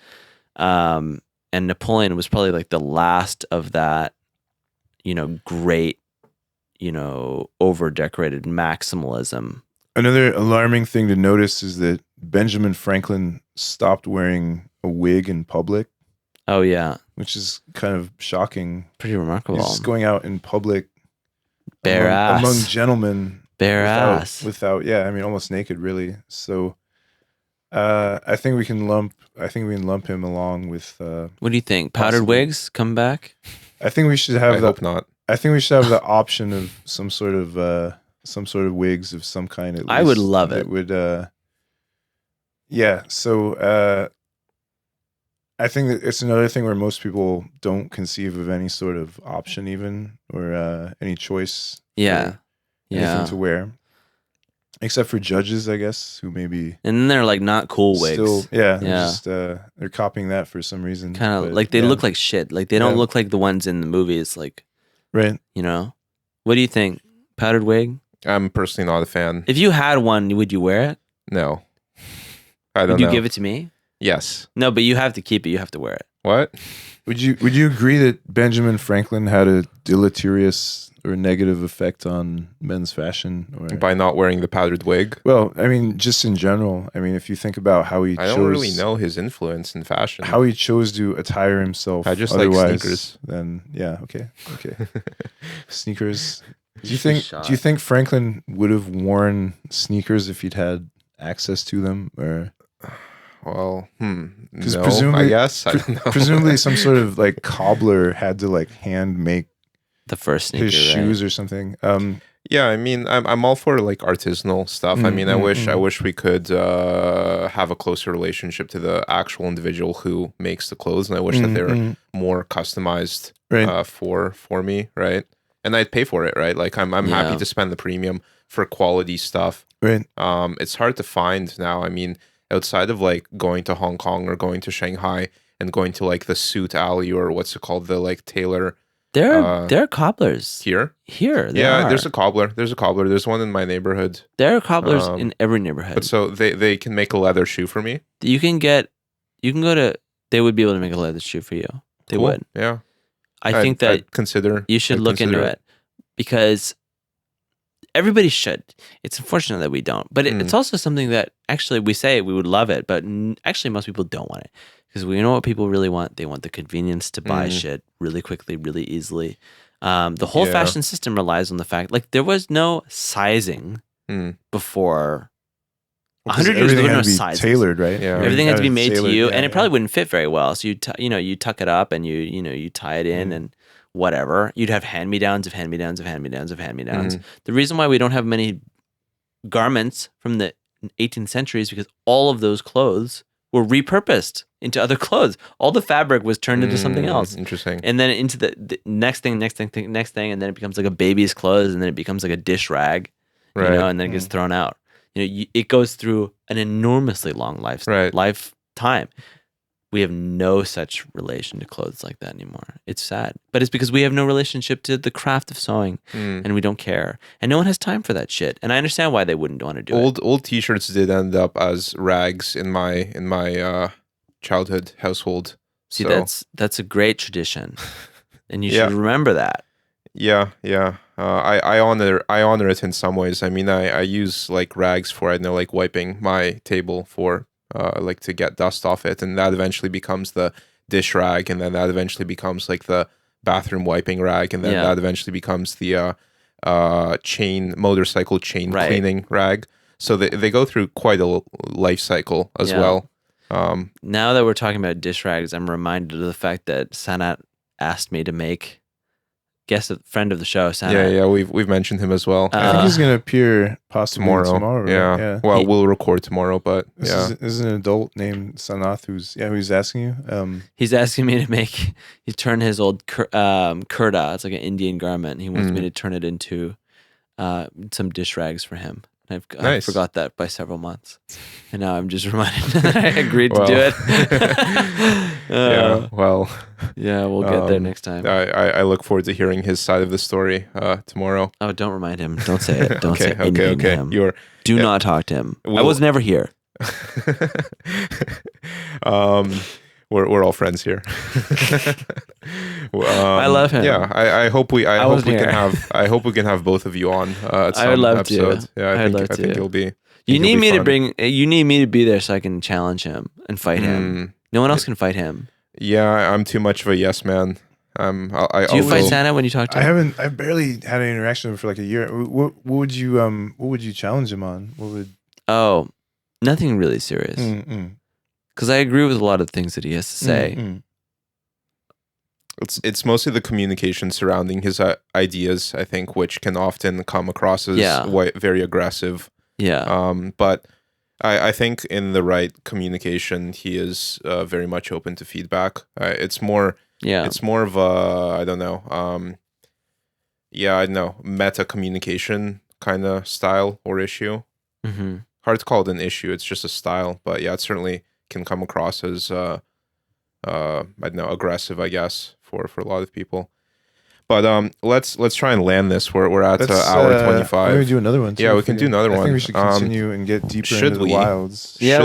And Napoleon was probably like the last of that, great, over-decorated maximalism Another alarming thing to notice is that Benjamin Franklin stopped wearing a wig in public, Oh yeah, which is kind of shocking. pretty remarkable. He's just going out in public Bare among ass. gentlemen Bare ass. without almost naked, really. So I think we can lump him along with What do you think? Powdered possibly. wigs come back? I think we should I have hope not. I think we should have the option of some sort of wigs of some kind. At least I would love that it. Would yeah. So I think that it's another thing where most people don't conceive of any sort of option, even or any choice. Yeah. for anything Yeah. to wear, except for judges, I guess, who maybe And then they're like not cool wigs. still, yeah, Yeah. they're copying that for some reason. Kind of but like they yeah. look like shit. Like they don't Yeah. look like the ones in the movies. Like, right. you know, what do you think? Powdered wig? I'm personally not a fan. If you had one, would you wear it? No. I don't Would you know. give it to me? Yes. No, but you have to keep it. You have to wear it. What? Would you agree that Benjamin Franklin had a deleterious or negative effect on men's fashion? Or By not wearing the powdered wig? well, I mean, just in general. I mean, if you think about how he I don't really know his influence in fashion. how he chose to attire himself. I just like otherwise, sneakers. Then yeah, okay. Sneakers. Do you should be think shot. Franklin would have worn sneakers if he'd had access to them, or Well, 'Cause no, presumably- I guess. I don't know. presumably some sort of like cobbler had to like hand make The first sneaker, his right? shoes or something. Yeah, I mean, I'm all for like artisanal stuff. I mean, I mm. wish we could have a closer relationship to the actual individual who makes the clothes, and I wish that they were more customized Right. for me, right? And I'd pay for it, right? Like I'm Yeah. happy to spend the premium for quality stuff. Right. It's hard to find now. I mean, outside of like going to Hong Kong or going to Shanghai and going to like the Suit Alley or what's it called, the like tailor There are cobblers here. here. Yeah, are. there's a cobbler. There's one in my neighborhood. There are cobblers um, in every neighborhood. But so they can make a leather shoe for me. You can go to. They would be able to make a leather shoe for you. They Cool. would. Yeah. I think that I'd consider. you should I'd look into consider it because everybody should. It's unfortunate that we don't, but it's also something that actually we say we would love it, but actually most people don't want it because we know what people really want. They want the convenience to buy shit really quickly, really easily. The whole Yeah. fashion system relies on the fact like there was no sizing before. 100 years ago, everything there had was to be sizes. tailored, right? Yeah. Everything had to be made to tailored, you, yeah, and it yeah. probably wouldn't fit very well. So you tuck it up and you tie it in and whatever. You'd have hand-me-downs of hand-me-downs of hand-me-downs of hand-me-downs. The reason why we don't have many garments from the 18th century is because all of those clothes were repurposed into other clothes. All the fabric was turned into something else. Interesting. And then into the next thing, and then it becomes like a baby's clothes, and then it becomes like a dish rag, Right. you know, and then it gets thrown out. It goes through an enormously long lifetime. We have no such relation to clothes like that anymore. It's sad, but it's because we have no relationship to the craft of sewing, and we don't care, and no one has time for that shit. And I understand why they wouldn't want to do it. Old T-shirts did end up as rags in my childhood household. See, So, that's a great tradition, and you Yeah. should remember that. yeah. I honor it in some ways. I mean, I use like rags for, I know, like wiping my table for like to get dust off it, and that eventually becomes the dish rag, and then that eventually becomes like the bathroom wiping rag, and then that eventually becomes the motorcycle chain cleaning rag. So they go through quite a life cycle as well. Now that we're talking about dish rags, I'm reminded of the fact that Sanat asked me to make. Guest, a friend of the show, Sanat. Yeah, we've mentioned him as well. I think he's going to appear possibly tomorrow. Right? Yeah. Well, we'll record tomorrow, but This is an adult named Sanath who's asking you. He's asking me to make. He turned his old kurta. It's like an Indian garment. He wants me to turn it into some dish rags for him. I forgot that by several months, and now I'm just reminded that I agreed to do it. We'll get there next time. I look forward to hearing his side of the story tomorrow. Oh, don't remind him. Don't say it. Don't say anything to him. You're Do not talk to him. I was never here. We're all friends here. I love him. Yeah, I hope we I hope we wasn't can here. have both of you on at I would some love episode. to. Yeah, I'd love I think to. you'll be. You need me to fun. you need me to be there so I can challenge him and fight him. No one else can fight him. Yeah, I'm too much of a yes man. Do you fight Santa when you talk to him? I barely had an interaction with him for like a year. What would you challenge him on? What would? Oh, nothing really serious. Because I agree with a lot of things that he has to say. It's mostly the communication surrounding his ideas, I think, which can often come across as very aggressive. Yeah. But I think in the right communication, he is very much open to feedback. It's more of a, I don't know, meta communication kind of style or issue. Mm-hmm. Hard to call it an issue. It's just a style. But yeah, it certainly can come across as I don't know, aggressive, I guess, for a lot of people. But let's try and land this. We're at hour 25. Maybe do another one. Too, yeah, we can do another one. I think we should continue and get deeper into the wilds. Yeah,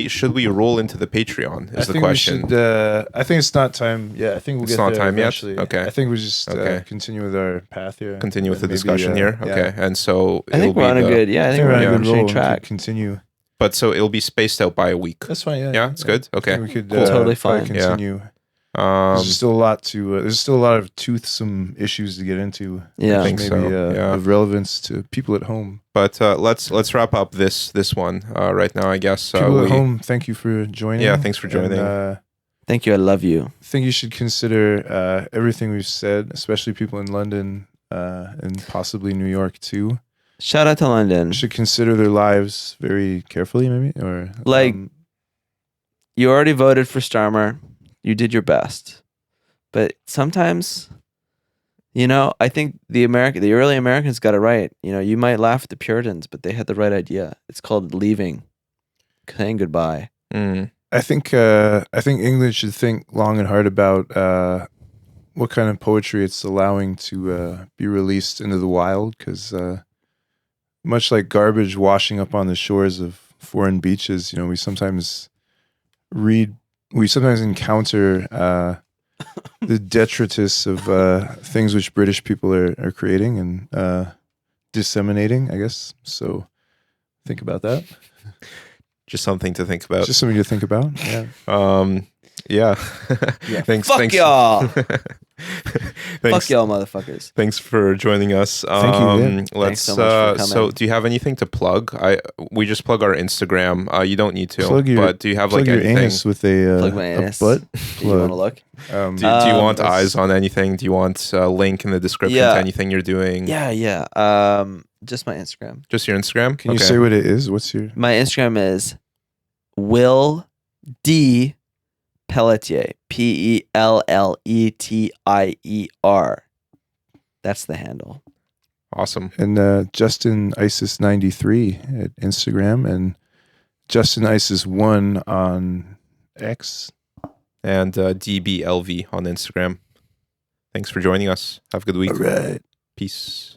should we roll into the Patreon? Is the question. I think it's not time. Yeah, I think we'll get there. It's not time yet. Okay. I think we just continue with our path here. Continue with the discussion here. Okay, and so I think we're on a good. Yeah, I think we're on a good track. Continue. But so it'll be spaced out by a week. That's fine. Yeah. Yeah, it's good. Okay. We could totally fine. Continue. There's still a lot to. There's still a lot of toothsome issues to get into. Yeah, I think so. Of relevance to people at home. But let's wrap up this one right now. I guess people at home. Thank you for joining. Yeah, thanks for joining. And, thank you. I love you. I think you should consider everything we've said, especially people in London and possibly New York too. Shout out to London. Should consider their lives very carefully, maybe, or like you already voted for Starmer. You did your best, but sometimes, I think the early Americans got it right. You might laugh at the Puritans, but they had the right idea. It's called leaving, saying goodbye. I think England should think long and hard about what kind of poetry it's allowing to be released into the wild, because much like garbage washing up on the shores of foreign beaches, we sometimes encounter the detritus of things which British people are creating and disseminating, I guess. So think about that. Just something to think about. Just something to think about. Yeah. Yeah. Thanks. Y'all. Fuck y'all, motherfuckers. Thanks for joining us. Thank you. Yeah. Thanks so much for coming. So, do you have anything to plug? We just plug our Instagram. You don't need to, but do you have like anything? Plug your anus with a butt. Do you want to look? Do you want eyes on anything? Do you want a link in the description to anything you're doing? Yeah. Just my Instagram. Just your Instagram? Can you say what it is? What's your? My Instagram is Will D. Pelletier, Pelletier. That's the handle. Awesome. And Justin Isis 93 at Instagram, and Justin Isis 1 on X, and DBLV on Instagram. Thanks for joining us. Have a good week. All right. Peace.